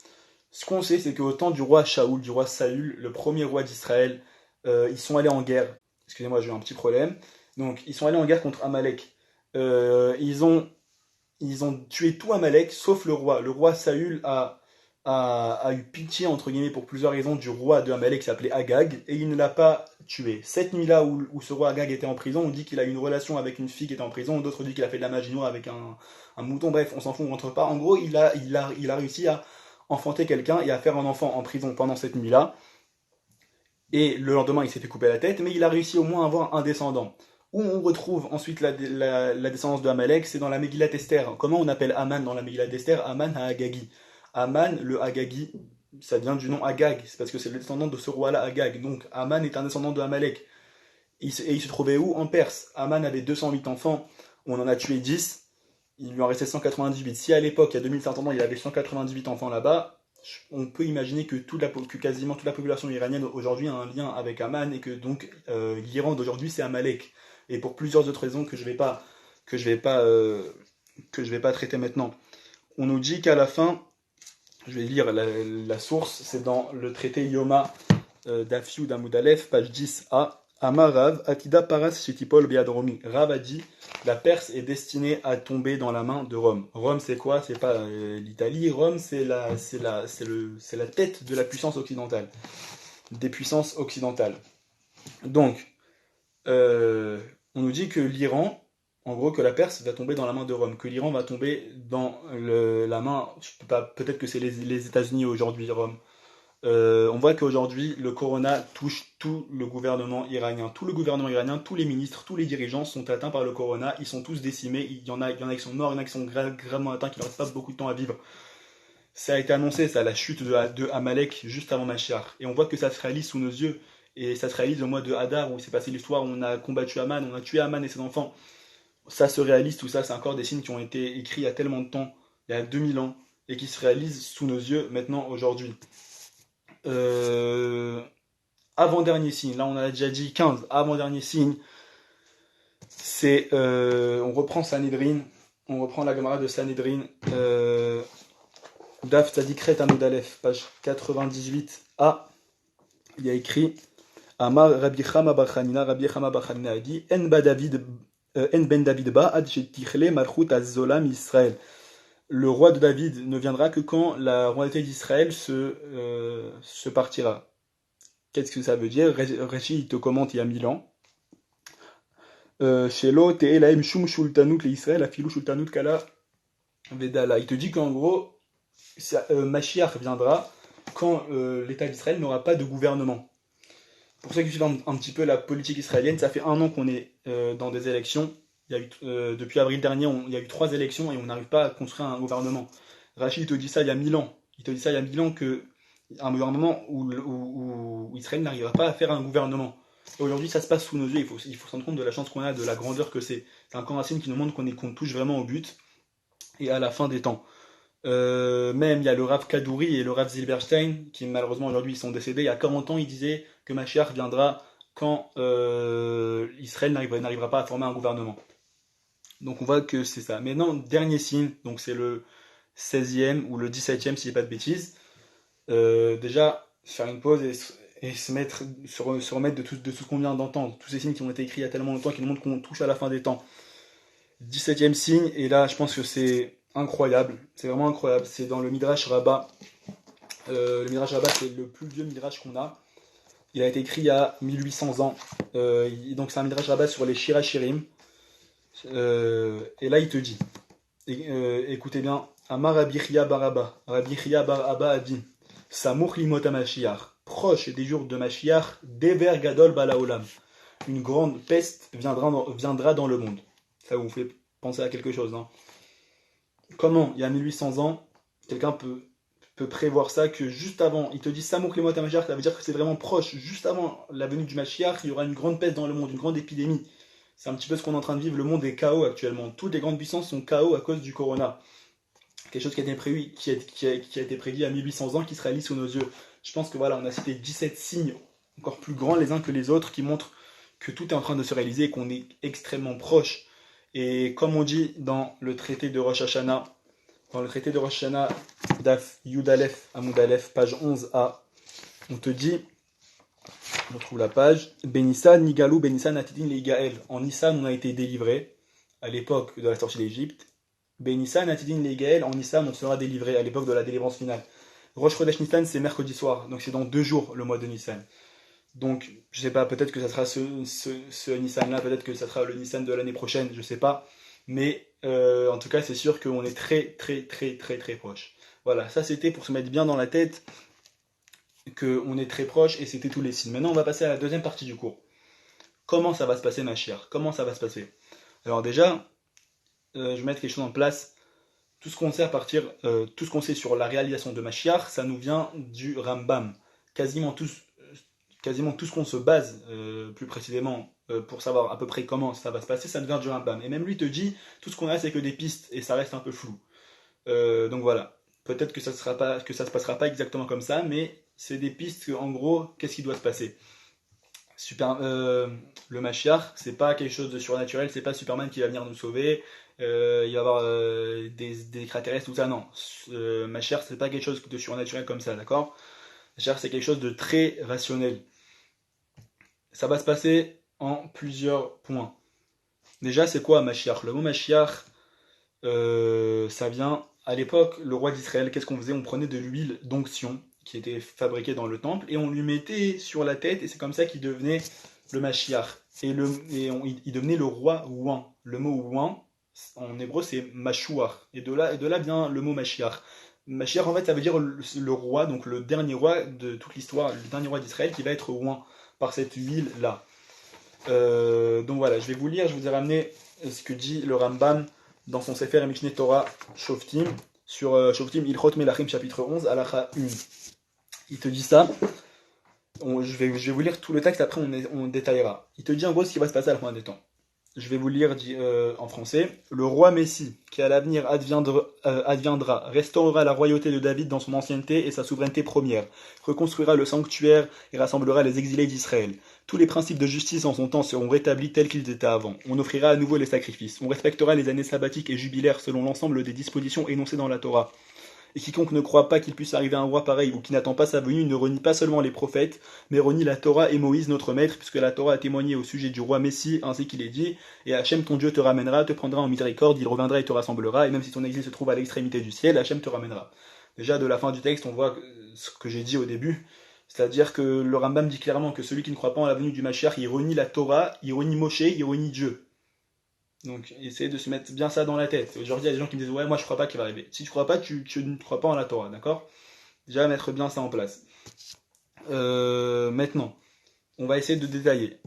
Ce qu'on sait, c'est qu'au temps du roi Shaoul, du roi Saül, le premier roi d'Israël, ils sont allés en guerre. Excusez-moi, j'ai eu un petit problème. Donc, ils sont allés en guerre contre Amalek. Ils ont tué tout Amalek, sauf le roi. Le roi Saül a eu pitié, entre guillemets, pour plusieurs raisons, du roi de Amalek qui s'appelait Agag, et il ne l'a pas tué. Cette nuit-là où ce roi Agag était en prison, on dit qu'il a eu une relation avec une fille qui était en prison, d'autres disent qu'il a fait de la magie noire avec un mouton, bref, on s'en fout, on rentre pas. En gros, il a réussi à enfanter quelqu'un et à faire un enfant en prison pendant cette nuit-là, et le lendemain, il s'est fait couper la tête, mais il a réussi au moins à avoir un descendant. Où on retrouve ensuite la descendance de Amalek, c'est dans la Megillat Esther. Comment on appelle Aman dans la Megillat Esther? Aman à Agagi. Aman, le Agagi, ça vient du nom Agag, c'est parce que c'est le descendant de ce roi-là, Agag. Donc Aman est un descendant de Amalek. Et il se trouvait où? En Perse. Aman avait 208 enfants, on en a tué 10, il lui en restait 198. Si à l'époque, il y a 2500 ans, il avait 198 enfants là-bas, on peut imaginer que quasiment toute la population iranienne aujourd'hui a un lien avec Aman et que donc l'Iran d'aujourd'hui c'est Amalek. Et pour plusieurs autres raisons que je vais pas que je vais pas traiter maintenant. On nous dit qu'à la fin, je vais lire la source, c'est dans le traité Yoma d'Afiou d'Amoud Aleph, page 10a. Amar Rav, Atida Paras Shetipol Beadromi. Rav a dit, la Perse est destinée à tomber dans la main de Rome. Rome, c'est quoi? C'est pas l'Italie. Rome, c'est la tête de la puissance occidentale, des puissances occidentales. Donc, on nous dit que l'Iran, en gros, que la Perse va tomber dans la main de Rome, que l'Iran va tomber dans la main, peut-être que c'est les États-Unis aujourd'hui, Rome. On voit qu'aujourd'hui, le corona touche tout le gouvernement iranien. Tout le gouvernement iranien, tous les ministres, tous les dirigeants sont atteints par le corona. Ils sont tous décimés. Il y en a qui sont morts, il y en a qui sont gravement atteints, qui ne leur reste pas beaucoup de temps à vivre. Ça a été annoncé, ça, la chute de Amalek juste avant Mashiach. Et on voit que ça se réalise sous nos yeux. Et ça se réalise au mois de Hadar, où s'est passé l'histoire, où on a combattu Aman, on a tué Aman et ses enfants. Ça se réalise, tout ça, c'est encore des signes qui ont été écrits il y a tellement de temps, il y a 2000 ans, et qui se réalisent sous nos yeux maintenant, aujourd'hui. Euh, Avant-dernier signe, là on a déjà dit 15, avant-dernier signe, c'est, on reprend Sanhedrin, on reprend la Gemara de Sanhedrin, Daf Tzadikret Amud Aleph, page 98a, il y a écrit Amar Rabbi Chama Bar Chanina, Rabbi Chama Bar Chanina a dit En ben David ba ad shetichle malchut az-zolam Israël. Le roi de David ne viendra que quand la royauté d'Israël se partira. Qu'est-ce que ça veut dire? Réchi, il te commente il y a 1000 ans. Shelo te'elaim shum shultanut l'Israël afilu shultanut kala vedala. Il te dit qu'en gros, Mashiach viendra quand l'État d'Israël n'aura pas de gouvernement. Pour ceux qui suivent un petit peu la politique israélienne, ça fait 1 an qu'on est dans des élections. Depuis avril dernier, il y a eu 3 élections et on n'arrive pas à construire un gouvernement. Rachid te dit ça il y a 1000 ans. Il te dit ça il y a 1000 ans que un gouvernement où Israël n'arrivera pas à faire un gouvernement. Et aujourd'hui, ça se passe sous nos yeux. Il faut se rendre compte de la chance qu'on a, de la grandeur que c'est. C'est encore un signe qui nous montre qu'on touche vraiment au but et à la fin des temps. Même il y a le Rav Kadouri et le Rav Zilberstein qui malheureusement aujourd'hui ils sont décédés. Il y a 40 ans, ils disaient que Mashiach viendra quand Israël n'arrivera pas à former un gouvernement. Donc on voit que c'est ça. Maintenant, dernier signe, donc c'est le 16e ou le 17e si je dis pas de bêtises. Déjà, faire une pause et se remettre de tout ce qu'on vient d'entendre, tous ces signes qui ont été écrits il y a tellement longtemps qui nous montrent qu'on touche à la fin des temps. 17e signe, et là je pense que c'est incroyable, c'est vraiment incroyable, c'est dans le Midrash Rabbah. Le Midrash Rabbah c'est le plus vieux Midrash qu'on a, il a été écrit il y a 1800 ans, donc c'est un Midrash Rabbah sur les Shirachirim, et là il te dit, écoutez bien, Amar Rabbi Chia bar Abba, Rabbi Chia bar Abba a dit, Samuch limot Mashiach, proche des jours de Mashiach, Dever Gadol Balaolam, une grande peste viendra dans le monde. Ça vous fait penser à quelque chose, hein. Comment, il y a 1800 ans, quelqu'un peut prévoir ça, que juste avant, il te dit Samouk Limot Mashiach, ça veut dire que c'est vraiment proche, juste avant la venue du Mashiach, il y aura une grande peste dans le monde, une grande épidémie. C'est un petit peu ce qu'on est en train de vivre, le monde est KO actuellement. Toutes les grandes puissances sont KO à cause du corona. Quelque chose qui a été prévu, qui a été prédit à 1800 ans, qui se réalise sous nos yeux. Je pense que voilà, on a cité 17 signes encore plus grands les uns que les autres qui montrent que tout est en train de se réaliser et qu'on est extrêmement proche. Et comme on dit dans le traité de Rosh Hashanah, Daf Yud Aleph Amud Aleph, page 11a, on te dit, on trouve la page, Benissan Nigalou Benissan Atidin Leigael. En Nissan, on a été délivré à l'époque de la sortie d'Égypte. Benissan Atidin Leigael, en Nissan, on sera délivré à l'époque de la délivrance finale. Rosh Chodesh Nissan, c'est mercredi soir, donc c'est dans 2 jours le mois de Nissan. Donc, je sais pas, peut-être que ça sera ce Nissan-là, peut-être que ça sera le Nissan de l'année prochaine, je sais pas. Mais en tout cas, c'est sûr qu'on est très, très, très, très, très proche. Voilà, ça c'était pour se mettre bien dans la tête qu'on est très proche et c'était tous les signes. Maintenant, on va passer à la deuxième partie du cours. Comment ça va se passer, ma chère? Comment ça va se passer? Alors déjà, je vais mettre quelque chose en place. Tout ce qu'on sait tout ce qu'on sait sur la réalisation de Mashiach, ça nous vient du Rambam. Quasiment tout ce qu'on se base, plus précisément, pour savoir à peu près comment ça va se passer, ça nous vient du Rambam. Et même lui te dit, tout ce qu'on a, c'est que des pistes, et ça reste un peu flou. Donc voilà. Peut-être que ça se passera pas exactement comme ça, mais c'est des pistes que, en gros, qu'est-ce qui doit se passer? Le Mashiach, c'est pas quelque chose de surnaturel, c'est pas Superman qui va venir nous sauver, il va y avoir des extraterrestres, tout ça, non. Mashiach, c'est pas quelque chose de surnaturel comme ça, d'accord? Mashiach, c'est quelque chose de très rationnel. Ça va se passer en plusieurs points. Déjà, c'est quoi Mashiach? Le mot Mashiach, ça vient à l'époque, le roi d'Israël, qu'est-ce qu'on faisait? On prenait de l'huile d'onction qui était fabriquée dans le temple et on lui mettait sur la tête et c'est comme ça qu'il devenait le Mashiach. Il devenait le roi ouan. Le mot ouan, en hébreu, c'est Mashuach. Et de là vient le mot Mashiach. Mashiach, en fait, ça veut dire le roi, donc le dernier roi de toute l'histoire, le dernier roi d'Israël qui va être ouan par cette huile-là. Donc voilà, je vous ai ramené ce que dit le Rambam dans son Sefer et Mishneh Torah Shoftim, sur Shoftim Ilchot Melachim chapitre 11, Halacha 1. Il te dit ça, je vais vous lire tout le texte, après on détaillera. Il te dit en gros ce qui va se passer à la fin des temps. Je vais vous le lire en français. Le roi Messie, qui à l'avenir adviendra, restaurera la royauté de David dans son ancienneté et sa souveraineté première, reconstruira le sanctuaire et rassemblera les exilés d'Israël. Tous les principes de justice en son temps seront rétablis tels qu'ils étaient avant. On offrira à nouveau les sacrifices. On respectera les années sabbatiques et jubilaires selon l'ensemble des dispositions énoncées dans la Torah. Et quiconque ne croit pas qu'il puisse arriver un roi pareil ou qui n'attend pas sa venue ne renie pas seulement les prophètes, mais renie la Torah et Moïse notre maître, puisque la Torah a témoigné au sujet du roi Messie, ainsi qu'il est dit, et Hachem ton Dieu te ramènera, te prendra en miséricorde, il reviendra et te rassemblera, et même si ton exil se trouve à l'extrémité du ciel, Hachem te ramènera. Déjà de la fin du texte, on voit ce que j'ai dit au début, c'est-à-dire que le Rambam dit clairement que celui qui ne croit pas en la venue du Mashiach, il renie la Torah, il renie Moshe, il renie Dieu. Donc, essayez de se mettre bien ça dans la tête. Aujourd'hui, il y a des gens qui me disent ouais, moi je crois pas qu'il va arriver. Si tu crois pas, tu ne crois pas en la Torah, d'accord? Déjà, mettre bien ça en place. Maintenant, on va essayer de détailler.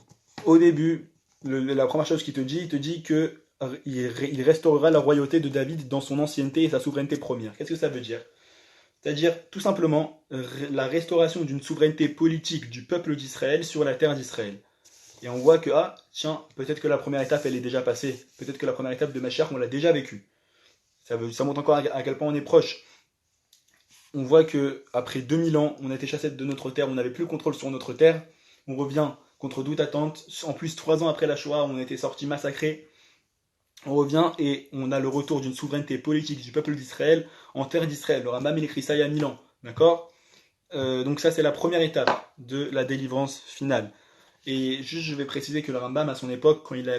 Au début, la première chose qu'il te dit, il te dit que il restaurera la royauté de David dans son ancienneté et sa souveraineté première. Qu'est-ce que ça veut dire? C'est-à-dire, tout simplement, la restauration d'une souveraineté politique du peuple d'Israël sur la terre d'Israël. Et on voit que, ah, tiens, peut-être que la première étape, elle est déjà passée. Peut-être que la première étape de Mashiach, on l'a déjà vécue. Ça montre encore à quel point on est proche. On voit que après 2000 ans, on a été chassé de notre terre, on n'avait plus le contrôle sur notre terre. On revient contre toute attente. En plus, 3 ans après la Shoah, on a été sortis massacrés. On revient et on a le retour d'une souveraineté politique du peuple d'Israël en terre d'Israël. Le Rambam, il écrit ça il y a 1000 ans. D'accord? Donc ça, c'est la première étape de la délivrance finale. Et juste, je vais préciser que le Rambam, à son époque, quand il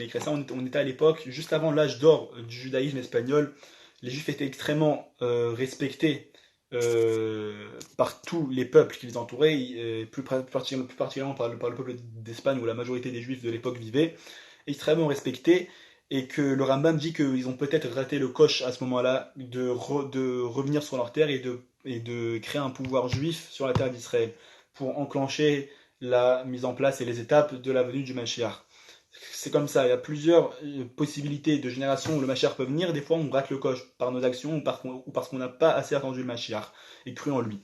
écrit ça, on était à l'époque, juste avant l'âge d'or du judaïsme espagnol. Les Juifs étaient extrêmement respectés par tous les peuples qui les entouraient, et plus particulièrement par le peuple d'Espagne où la majorité des Juifs de l'époque vivaient, extrêmement respectés, et que le Rambam dit qu'ils ont peut-être raté le coche à ce moment-là de revenir sur leur terre et de créer un pouvoir juif sur la terre d'Israël pour enclencher la mise en place et les étapes de la venue du Mashiach. C'est comme ça, il y a plusieurs possibilités de génération où le Mashiach peut venir. Des fois, on rate le coche par nos actions ou parce qu'on n'a pas assez attendu le Mashiach et cru en lui.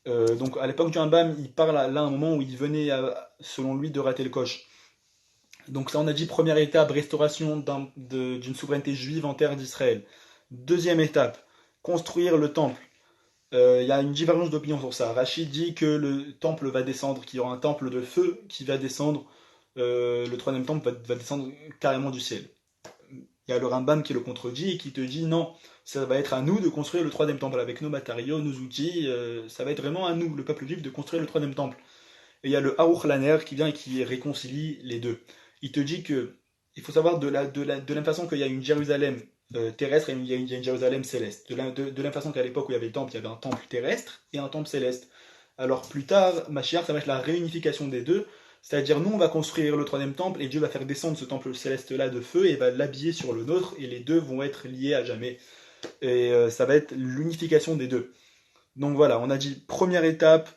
Donc, à l'époque du Rambam, il parle là à un moment où il venait, selon lui, de rater le coche. Donc, là, on a dit première étape, restauration d'une souveraineté juive en terre d'Israël. Deuxième étape, construire le temple. Il y a une divergence d'opinion sur ça. Rachid dit que le temple va descendre, qu'il y aura un temple de feu qui va descendre, le troisième temple va descendre carrément du ciel. Il y a le Rambam qui le contredit et qui te dit non, ça va être à nous de construire le troisième temple avec nos matériaux, nos outils, ça va être vraiment à nous, le peuple juif, de construire le troisième temple. Et il y a le Aruch Laner qui vient et qui réconcilie les deux. Il te dit que il faut savoir de la même façon qu'il y a une Jérusalem terrestre et il y a une Jérusalem céleste. De la même façon qu'à l'époque où il y avait le temple, il y avait un temple terrestre et un temple céleste. Alors plus tard, Mashiach, ça va être la réunification des deux. C'est-à-dire, nous, on va construire le troisième temple et Dieu va faire descendre ce temple céleste-là de feu et va l'habiller sur le nôtre et les deux vont être liés à jamais. Et ça va être l'unification des deux. Donc voilà, on a dit première étape,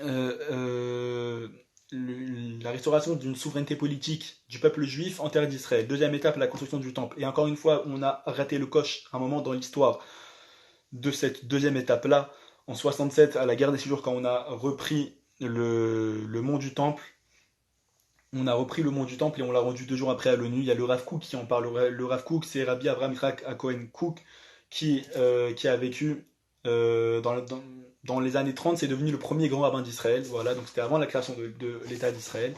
euh, euh, la restauration d'une souveraineté politique du peuple juif en terre d'Israël. Deuxième étape, la construction du temple. Et encore une fois, on a raté le coche à un moment dans l'histoire de cette deuxième étape-là. En 67, à la guerre des 6 jours, quand on a repris le mont du temple, on a repris le mont du temple et on l'a rendu 2 jours après à l'ONU. Il y a le Rav Kook qui en parle. Le Rav Kook, c'est Rabbi Avraham Yitzhak Cohen Kook qui a vécu dans les années 30. C'est devenu le premier grand rabbin d'Israël. Voilà, donc c'était avant la création de l'État d'Israël.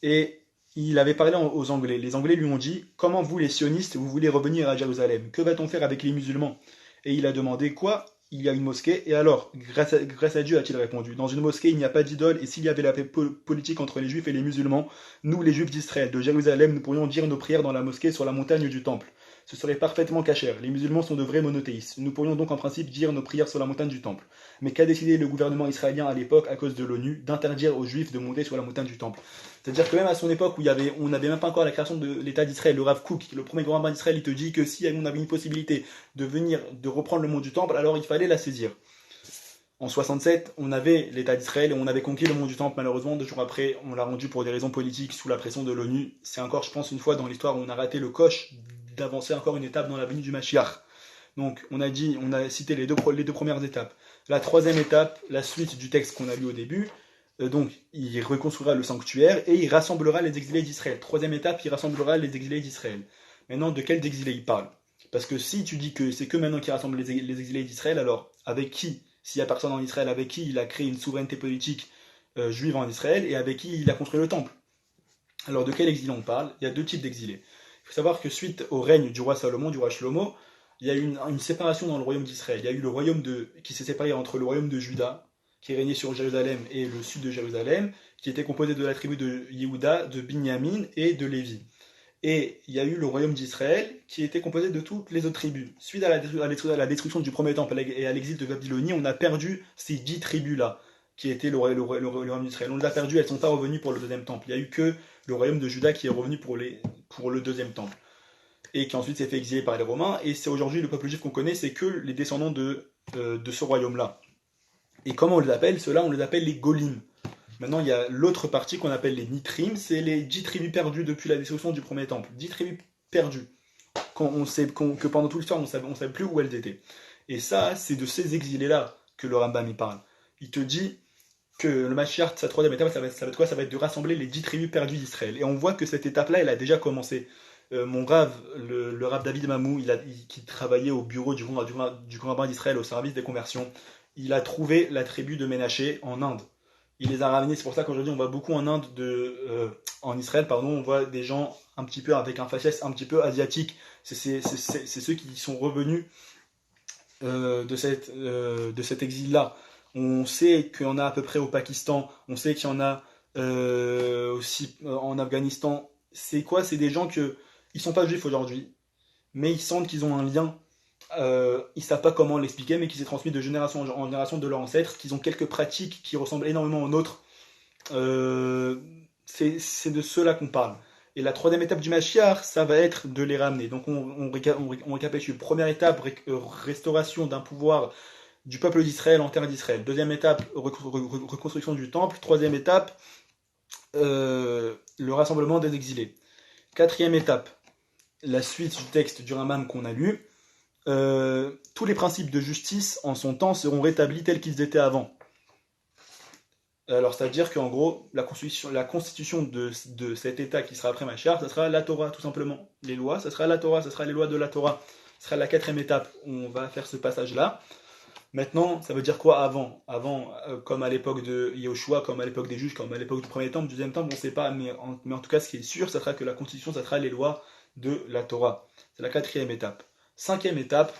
Et il avait parlé aux Anglais. Les Anglais lui ont dit: comment vous, les sionistes, vous voulez revenir à Jérusalem? Que va-t-on faire avec les musulmans? Et il a demandé: quoi? Il y a une mosquée. Et alors, grâce à Dieu, a-t-il répondu, dans une mosquée, il n'y a pas d'idole. Et s'il y avait la paix politique entre les juifs et les musulmans, nous, les juifs d'Israël, de Jérusalem, nous pourrions dire nos prières dans la mosquée sur la montagne du temple. Ce serait parfaitement cachère. Les musulmans sont de vrais monothéistes. Nous pourrions donc en principe dire nos prières sur la montagne du temple. Mais qu'a décidé le gouvernement israélien à l'époque, à cause de l'ONU, d'interdire aux juifs de monter sur la montagne du temple? C'est-à-dire que même à son époque où on n'avait même pas encore la création de l'État d'Israël, le Rav Kook, le premier grand rabbin d'Israël, il te dit que si on avait une possibilité de reprendre le mont du temple, alors il fallait la saisir. En 67, on avait l'État d'Israël et on avait conquis le mont du temple. Malheureusement, 2 jours après, on l'a rendu pour des raisons politiques sous la pression de l'ONU. C'est encore, je pense, une fois dans l'histoire où on a raté le coche d'avancer encore une étape dans la venue du Mashiach. Donc, on a cité les deux premières étapes. La troisième étape, la suite du texte qu'on a lu au début. Donc, il reconstruira le sanctuaire et il rassemblera les exilés d'Israël. Troisième étape, il rassemblera les exilés d'Israël. Maintenant, de quels exilés il parle? Parce que si tu dis que c'est que maintenant qu'il rassemble les exilés d'Israël, alors avec qui? S'il n'y a personne en Israël, avec qui il a créé une souveraineté politique juive en Israël et avec qui il a construit le temple? Alors, de quel exil on parle? Il y a deux types d'exilés. Il faut savoir que suite au règne du roi Salomon, du roi Shlomo, il y a eu une séparation dans le royaume d'Israël. Il y a eu le royaume qui s'est séparé entre le royaume de Juda, qui régnait sur Jérusalem, et le sud de Jérusalem, qui était composé de la tribu de Yehuda, de Binyamin et de Lévi. Et il y a eu le royaume d'Israël, qui était composé de toutes les autres tribus. Suite à la destruction du premier temple et à l'exil de Babylonie, on a perdu ces 10 tribus-là, qui étaient le royaume d'Israël. On les a perdues, elles ne sont pas revenues pour le deuxième temple. Il n'y a eu que le royaume de Juda qui est revenu pour le deuxième temple. Et qui ensuite s'est fait exiler par les Romains. Et c'est aujourd'hui le peuple juif qu'on connaît, c'est que les descendants de ce royaume-là. Et comment on les appelle? Ceux-là, on les appelle les Golim. Maintenant, il y a l'autre partie qu'on appelle les Nitrim, c'est les 10 tribus perdues depuis la destruction du premier temple. 10 tribus perdues. Quand on sait, que pendant toute l'histoire, on ne savait plus où elles étaient. Et ça, c'est de ces exilés-là que le Rambam y parle. Il te dit que le Mashiach, sa troisième étape, ça va être quoi? Ça va être de rassembler les 10 tribus perdues d'Israël. Et on voit que cette étape-là, elle a déjà commencé. Mon Rav, le Rav David Mamou, qui travaillait au bureau du grand rabbin d'Israël au service des conversions, il a trouvé la tribu de Ménaché en Inde. Il les a ramenés, c'est pour ça qu'aujourd'hui on voit beaucoup en Inde, en Israël, pardon, on voit des gens un petit peu avec un faciès un petit peu asiatique. C'est ceux qui sont revenus de cet exil-là. On sait qu'il y en a à peu près au Pakistan, on sait qu'il y en a aussi en Afghanistan. C'est quoi? C'est des gens que ils sont pas juifs aujourd'hui, mais ils sentent qu'ils ont un lien. Ils savent pas comment l'expliquer, mais qui s'est transmis de génération en génération de leurs ancêtres, qu'ils ont quelques pratiques qui ressemblent énormément aux nôtres. Euh, c'est de cela qu'on parle. Et la troisième étape du Mashiach, ça va être de les ramener. Donc on récapitule. Première étape, restauration d'un pouvoir du peuple d'Israël en terre d'Israël. Deuxième étape, reconstruction du temple. Troisième étape, le rassemblement des exilés. Quatrième étape, la suite du texte du Rambam qu'on a lu. Tous les principes de justice en son temps seront rétablis tels qu'ils étaient avant. Alors, c'est-à-dire qu'en gros, la constitution de cet État qui sera après Mashiach, ça sera la Torah, tout simplement. Les lois, ça sera la Torah, ça sera les lois de la Torah. Ce sera la quatrième étape. On va faire ce passage-là. Maintenant, ça veut dire quoi avant? Avant, comme à l'époque de Yahushua, comme à l'époque des juges, comme à l'époque du premier temple, du deuxième temple, on ne sait pas, mais en tout cas, ce qui est sûr, ça sera que la constitution, ça sera les lois de la Torah. C'est la quatrième étape. Cinquième étape,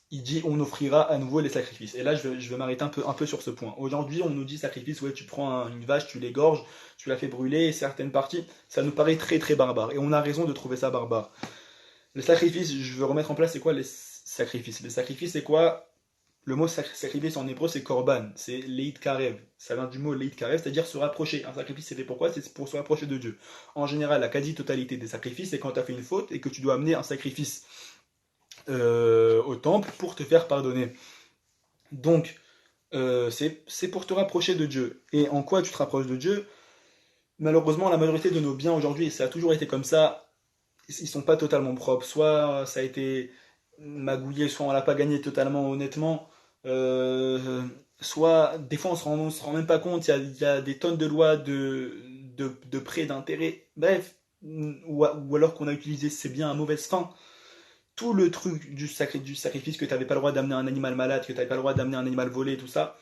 il dit on offrira à nouveau les sacrifices. Et là, je vais m'arrêter un peu sur ce point. Aujourd'hui, on nous dit sacrifice, ouais, tu prends une vache, tu l'égorges, tu la fais brûler, et certaines parties, ça nous paraît très très barbare. Et on a raison de trouver ça barbare. Les sacrifices, je veux remettre en place, c'est quoi les sacrifices? Les sacrifices, c'est quoi? Le mot sacrifice en hébreu, c'est korban, c'est leit karev. Ça vient du mot leit karev, c'est-à-dire se rapprocher. Un sacrifice, c'est fait pourquoi? C'est pour se rapprocher de Dieu. En général, la quasi-totalité des sacrifices, c'est quand tu as fait une faute et que tu dois amener un sacrifice au temple pour te faire pardonner. Donc, c'est pour te rapprocher de Dieu. Et en quoi tu te rapproches de Dieu? Malheureusement, la majorité de nos biens aujourd'hui, et ça a toujours été comme ça, ils sont pas totalement propres. Soit ça a été magouillé, soit on l'a pas gagné totalement honnêtement. Euh, Soit des fois on se rend même pas compte, il y a des tonnes de lois de prêts, d'intérêts, bref, ou alors qu'on a utilisé ces biens à mauvaise fin. Tout le truc du sacrifice, que tu n'avais pas le droit d'amener un animal malade, que tu n'avais pas le droit d'amener un animal volé, tout ça,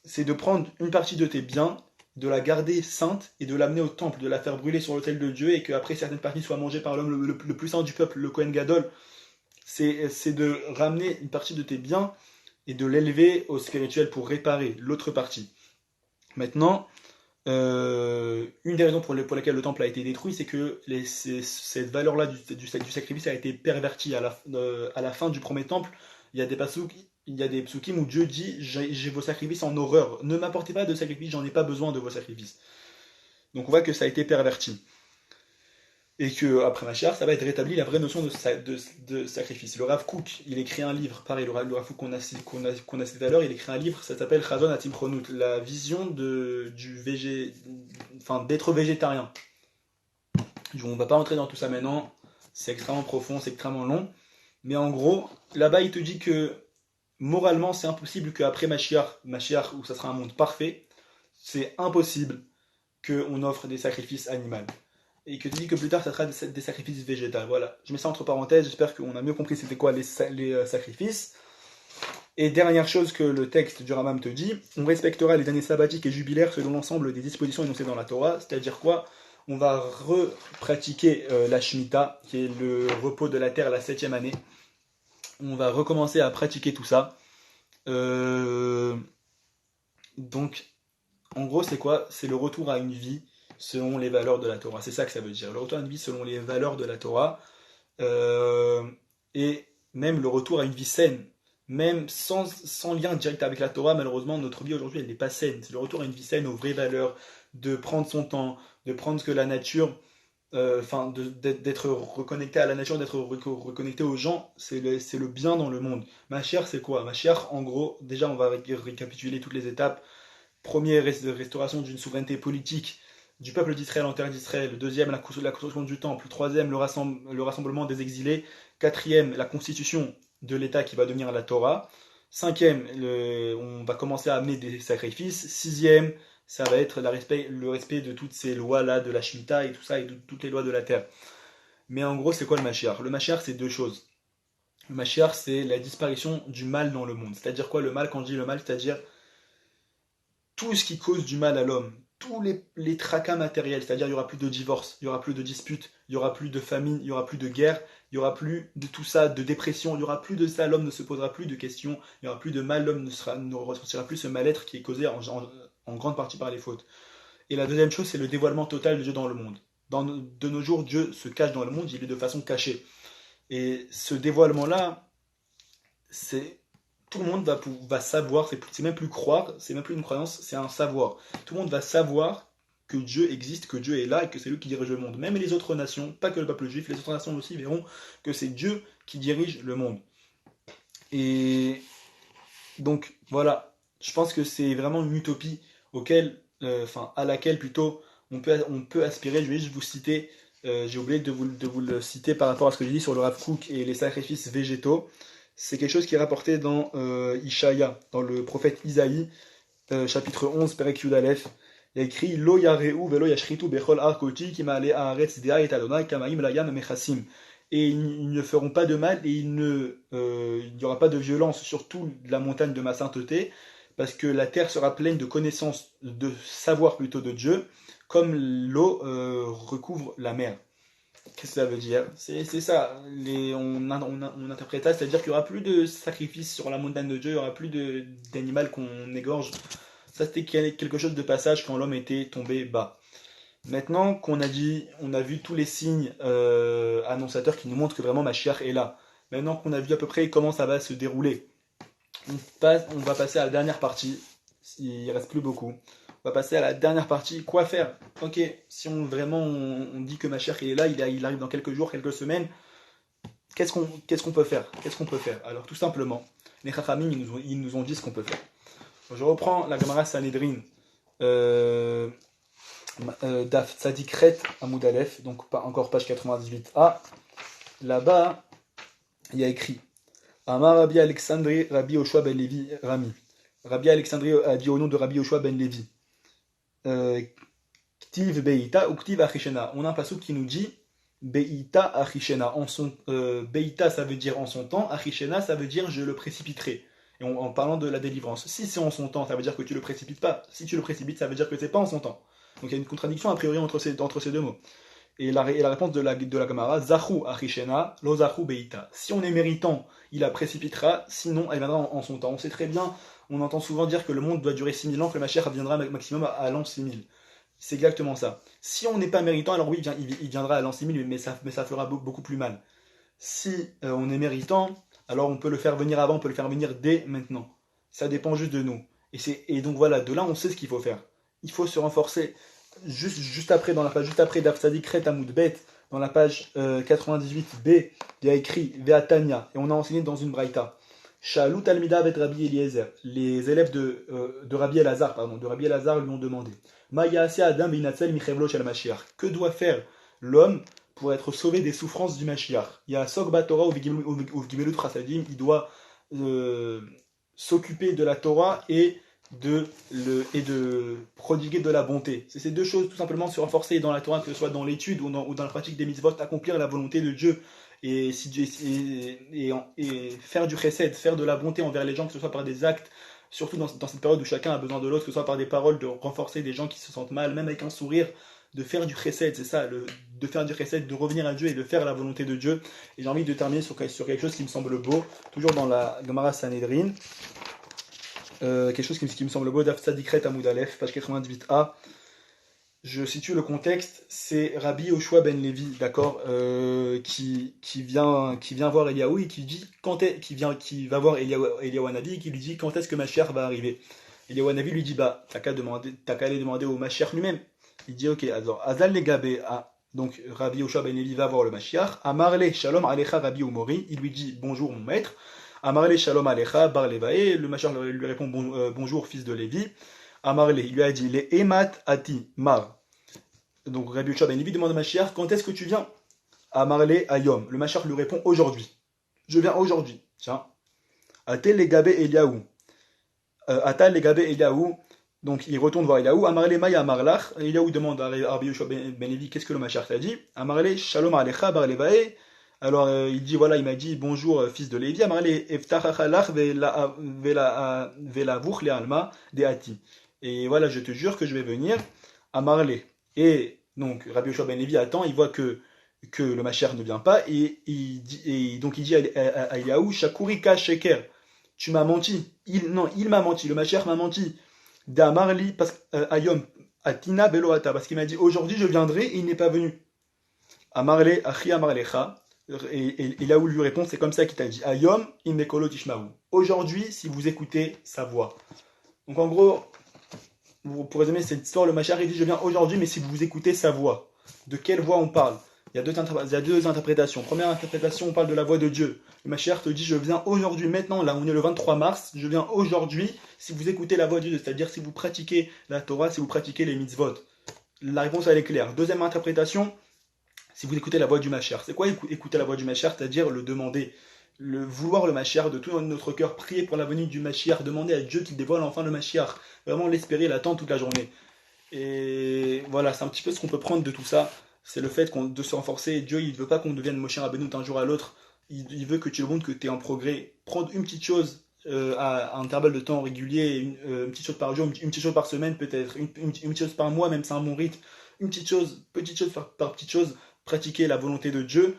c'est de prendre une partie de tes biens, de la garder sainte et de l'amener au temple, de la faire brûler sur l'autel de Dieu et qu'après certaines parties soient mangées par l'homme le plus saint du peuple, le Kohen Gadol. C'est de ramener une partie de tes biens et de l'élever au spirituel pour réparer l'autre partie. Maintenant, une des raisons pour lesquelles le temple a été détruit, c'est que cette valeur-là du sacrifice a été pervertie à la fin du premier temple. Il y a des psukim où Dieu dit j'ai vos sacrifices en horreur. Ne m'apportez pas de sacrifice, j'en ai pas besoin de vos sacrifices. Donc on voit que ça a été perverti. Et que après Mashiach, ça va être rétabli la vraie notion de sacrifice. Le Rav Kook, il écrit un livre, pareil, le Rav Kook qu'on a cité tout à l'heure, il écrit un livre, ça s'appelle Chazon Atim Chronut, la vision d'être végétarien. On va pas rentrer dans tout ça maintenant, c'est extrêmement profond, c'est extrêmement long, mais en gros, là-bas il te dit que moralement c'est impossible qu'après Mashiach, où ça sera un monde parfait, c'est impossible qu'on offre des sacrifices animaux. Et que tu dis que plus tard ça sera des sacrifices végétaux. Voilà, je mets ça entre parenthèses, j'espère qu'on a mieux compris c'était quoi les sacrifices. Et dernière chose que le texte du Rambam te dit, on respectera les années sabbatiques et jubilaires selon l'ensemble des dispositions énoncées dans la Torah, c'est-à-dire quoi? On va repratiquer la Shemitah, qui est le repos de la terre, la 7e année. On va recommencer à pratiquer tout ça. Donc, en gros, c'est quoi? C'est le retour à une vie selon les valeurs de la Torah. C'est ça que ça veut dire. Le retour à une vie selon les valeurs de la Torah. Euh, et même le retour à une vie saine. Même sans lien direct avec la Torah, malheureusement, notre vie aujourd'hui, elle n'est pas saine. C'est le retour à une vie saine, aux vraies valeurs, de prendre son temps, de prendre ce que la nature, d'être reconnecté à la nature, d'être reconnecté aux gens, c'est le bien dans le monde. Ma chère, c'est quoi? Ma chère, en gros, déjà, on va récapituler toutes les étapes. Première, restauration d'une souveraineté politique du peuple d'Israël en terre d'Israël. Deuxième, la construction du temple. Troisième, le rassemblement des exilés. Quatrième, la constitution de l'État qui va devenir la Torah. Cinquième, on va commencer à amener des sacrifices. Sixième, ça va être le respect de toutes ces lois-là, de la Shemitah et tout ça, et de toutes les lois de la terre. Mais en gros, c'est quoi le Mashiach? Le Mashiach, c'est deux choses. Le Mashiach, c'est la disparition du mal dans le monde. C'est-à-dire quoi le mal? Quand je dis le mal, c'est-à-dire tout ce qui cause du mal à l'homme, tous les tracas matériels, c'est-à-dire il n'y aura plus de divorce, il n'y aura plus de disputes, il n'y aura plus de famine, il n'y aura plus de guerre, il n'y aura plus de tout ça, de dépression, il n'y aura plus de ça, l'homme ne se posera plus de questions, il n'y aura plus de mal, l'homme ne ressentira plus ce mal-être qui est causé en grande partie par les fautes. Et la deuxième chose, c'est le dévoilement total de Dieu dans le monde. De nos jours, Dieu se cache dans le monde, il est de façon cachée. Et ce dévoilement-là, c'est tout le monde va savoir, c'est même plus croire, c'est même plus une croyance, c'est un savoir. Tout le monde va savoir que Dieu existe, que Dieu est là et que c'est lui qui dirige le monde. Même les autres nations, pas que le peuple juif, les autres nations aussi verront que c'est Dieu qui dirige le monde. Et donc voilà, je pense que c'est vraiment une utopie à laquelle plutôt on peut aspirer. Je vais juste vous citer, j'ai oublié de vous le citer par rapport à ce que j'ai dit sur le Rav Kook et les sacrifices végétaux. C'est quelque chose qui est rapporté dans Ishaïa, dans le prophète Isaïe, chapitre 11, Perek Yud Aleph. Il y a écrit Lo yareu velo yashritu bechol ar koti ki ma'ale haaretz dea et Adonai kamaim layam mechasim. Et ils ne feront pas de mal et il n'y aura pas de violence sur toute la montagne de ma sainteté, parce que la terre sera pleine de connaissances, de savoir plutôt de Dieu, comme l'eau recouvre la mer. Qu'est-ce que ça veut dire? C'est ça, on interprète ça, c'est-à-dire qu'il n'y aura plus de sacrifices sur la montagne de Dieu, il n'y aura plus d'animal qu'on égorge. Ça, c'était quelque chose de passage quand l'homme était tombé bas. Maintenant qu'on a dit, on a vu tous les signes annonciateurs qui nous montrent que vraiment Mashiach est là. Maintenant qu'on a vu à peu près comment ça va se dérouler, on va passer à la dernière partie. Il ne reste plus beaucoup. On va passer à la dernière partie. Quoi faire? Ok, si on dit que Mashiach est là, il arrive dans quelques jours, quelques semaines, qu'est-ce qu'on peut faire? Qu'est-ce qu'on peut faire? Alors tout simplement, les Chachamim, ils nous ont dit ce qu'on peut faire. Je reprends la Gemara Sanhedrin. Daf Tzadikret Amoud Aleph, donc encore page 98a. Là-bas, il y a écrit Amar Rabbi Alexandre Rabbi Yoshua ben Levi Rami. Rabbi Alexandre a dit au nom de Rabbi Yoshua ben Levi Ktiv Beita ou Ktiv Achishena. On a un passouk qui nous dit Beita Achishena. Beita, ça veut dire en son temps, Achishena, ça veut dire je le précipiterai. Et en parlant de la délivrance. Si c'est en son temps, ça veut dire que tu le précipites pas. Si tu le précipites, ça veut dire que c'est pas en son temps. Donc il y a une contradiction a priori entre ces deux mots. Et la réponse de la Gemara, Zachu Achishena, lo Zachu Beita. Si on est méritant, il la précipitera, sinon elle viendra en son temps. On sait très bien, on entend souvent dire que le monde doit durer 6000 ans, que le Mashiach viendra maximum à l'an 6000. C'est exactement ça. Si on n'est pas méritant, alors oui, il viendra à l'an 6000, mais ça fera beaucoup plus mal. Si on est méritant, alors on peut le faire venir avant, on peut le faire venir dès maintenant. Ça dépend juste de nous. Et donc voilà, de là on sait ce qu'il faut faire. Il faut se renforcer. Juste après, dans la page juste après d'Afsadik Ret Amoud Bet, dans la page 98b, il y a écrit Veatania, et on a enseigné dans une braïta. Shalut Almida avec Rabbi Eliezer. Les élèves de Rabbi Elazar, lui ont demandé Adam Binatzel Michevlo Shel Mashiach. Que doit faire l'homme pour être sauvé des souffrances du Mashiach? Il y a Sogba Torah ou Vgimelut Chasadim, il doit s'occuper de la Torah et de prodiguer de la bonté. C'est ces deux choses, tout simplement, se renforcer dans la Torah, que ce soit dans l'étude ou dans la pratique des mitzvot, accomplir la volonté de Dieu et faire du chesed, faire de la bonté envers les gens, que ce soit par des actes, surtout dans cette période où chacun a besoin de l'autre, que ce soit par des paroles, de renforcer des gens qui se sentent mal, même avec un sourire, de faire du chesed, c'est ça, de faire du chesed, de revenir à Dieu et de faire la volonté de Dieu. Et j'ai envie de terminer sur quelque chose qui me semble beau, toujours dans la Gemara Sanhedrin. Quelque chose qui me semble beau, Daf Tzadikret Amoud Aleph, page 98a. Je situe le contexte, c'est Rabbi Yoshua ben Levi, d'accord, qui vient voir Eliaou et qui va voir Eliaou Hanavi et qui lui dit quand est-ce que Mashiach va arriver. Eliaou Hanavi lui dit t'as qu'à aller demander au Mashiach lui-même. Il dit ok, alors Azal Legabe, donc Rabbi Yoshua ben Levi va voir le Mashiach. Amarle Shalom Alecha Rabbi Umori, il lui dit bonjour mon maître. Amarle Shalom Alecha Bar Levae, le Mashiach lui répond bonjour fils de Lévi. Amarle, il lui a dit les Emat Ati Mar. Donc Rabbi Yoshua ben Levi demande à Mashiach quand est-ce que tu viens? Amarle Ayom. Le Mashiach lui répond aujourd'hui. Je viens aujourd'hui. Tiens. Atel Legabe Eliaou. Atal Legabe Eliaou. Donc il retourne voir Eliaou. Amarle Maya Amarlach. Eliaou demande à Rabbi Yoshua ben Levi qu'est-ce que le Mashiach t'a dit? Amarle Shalom Alecha Bar Levae. Alors il dit voilà, il m'a dit bonjour fils de Lévi. Amarle Eftachachalach Velavuch Le Alma De Ati. Et voilà, je te jure que je vais venir. Amarle. Et donc Rabbi Yoshua ben Levi attend, il voit que le Mashiach ne vient pas, et donc il dit à Eliaou, Shakurika Sheker, tu m'as menti. Il m'a menti, le Mashiach m'a menti. D'Amarli, Ayom, Atina Beloata, parce qu'il m'a dit aujourd'hui je viendrai et il n'est pas venu. Amarle, Achi Amarlecha. Et là où il lui répond, c'est comme ça qu'il t'a dit. Ayom Imekolo Tishmaru. Aujourd'hui, si vous écoutez sa voix. Donc en gros, pour résumer cette histoire, le Mashiach il dit je viens aujourd'hui, mais si vous écoutez sa voix. De quelle voix on parle? Il y a deux interprétations. Première interprétation, on parle de la voix de Dieu. Le Mashiach te dit je viens aujourd'hui, maintenant, là on est le 23 mars, je viens aujourd'hui si vous écoutez la voix de Dieu, c'est-à-dire si vous pratiquez la Torah, si vous pratiquez les mitzvot. La réponse elle est claire. Deuxième interprétation, si vous écoutez la voix du Mashiach. C'est quoi écouter la voix du Mashiach? C'est-à-dire le demander, le vouloir le Mashiach de tout notre cœur, prier pour la venue du Mashiach, demander à Dieu qu'il dévoile enfin le Mashiach, vraiment l'espérer, l'attendre toute la journée. Et voilà, c'est un petit peu ce qu'on peut prendre de tout ça. C'est le fait de se renforcer. Dieu, il ne veut pas qu'on devienne Moshe Rabbeinu d'un jour à l'autre. Il veut que tu montres que tu es en progrès. Prendre une petite chose à un intervalle de temps régulier, une petite chose par jour, une petite chose par semaine peut-être, une petite chose par mois, même c'est un bon rythme. Une petite chose par petite chose, pratiquer la volonté de Dieu.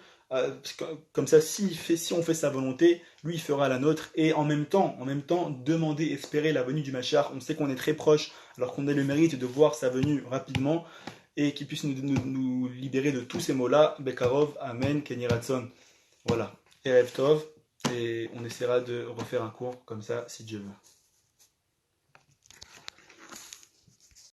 Comme ça, si on fait sa volonté, lui il fera la nôtre. Et en même temps, demander, espérer la venue du Mashiach. On sait qu'on est très proche, alors qu'on a le mérite de voir sa venue rapidement et qu'il puisse nous libérer de tous ces mots-là. Bekarov, Amen, Kenny Ratson. Voilà. Erev Tov, et on essaiera de refaire un cours comme ça si Dieu veut.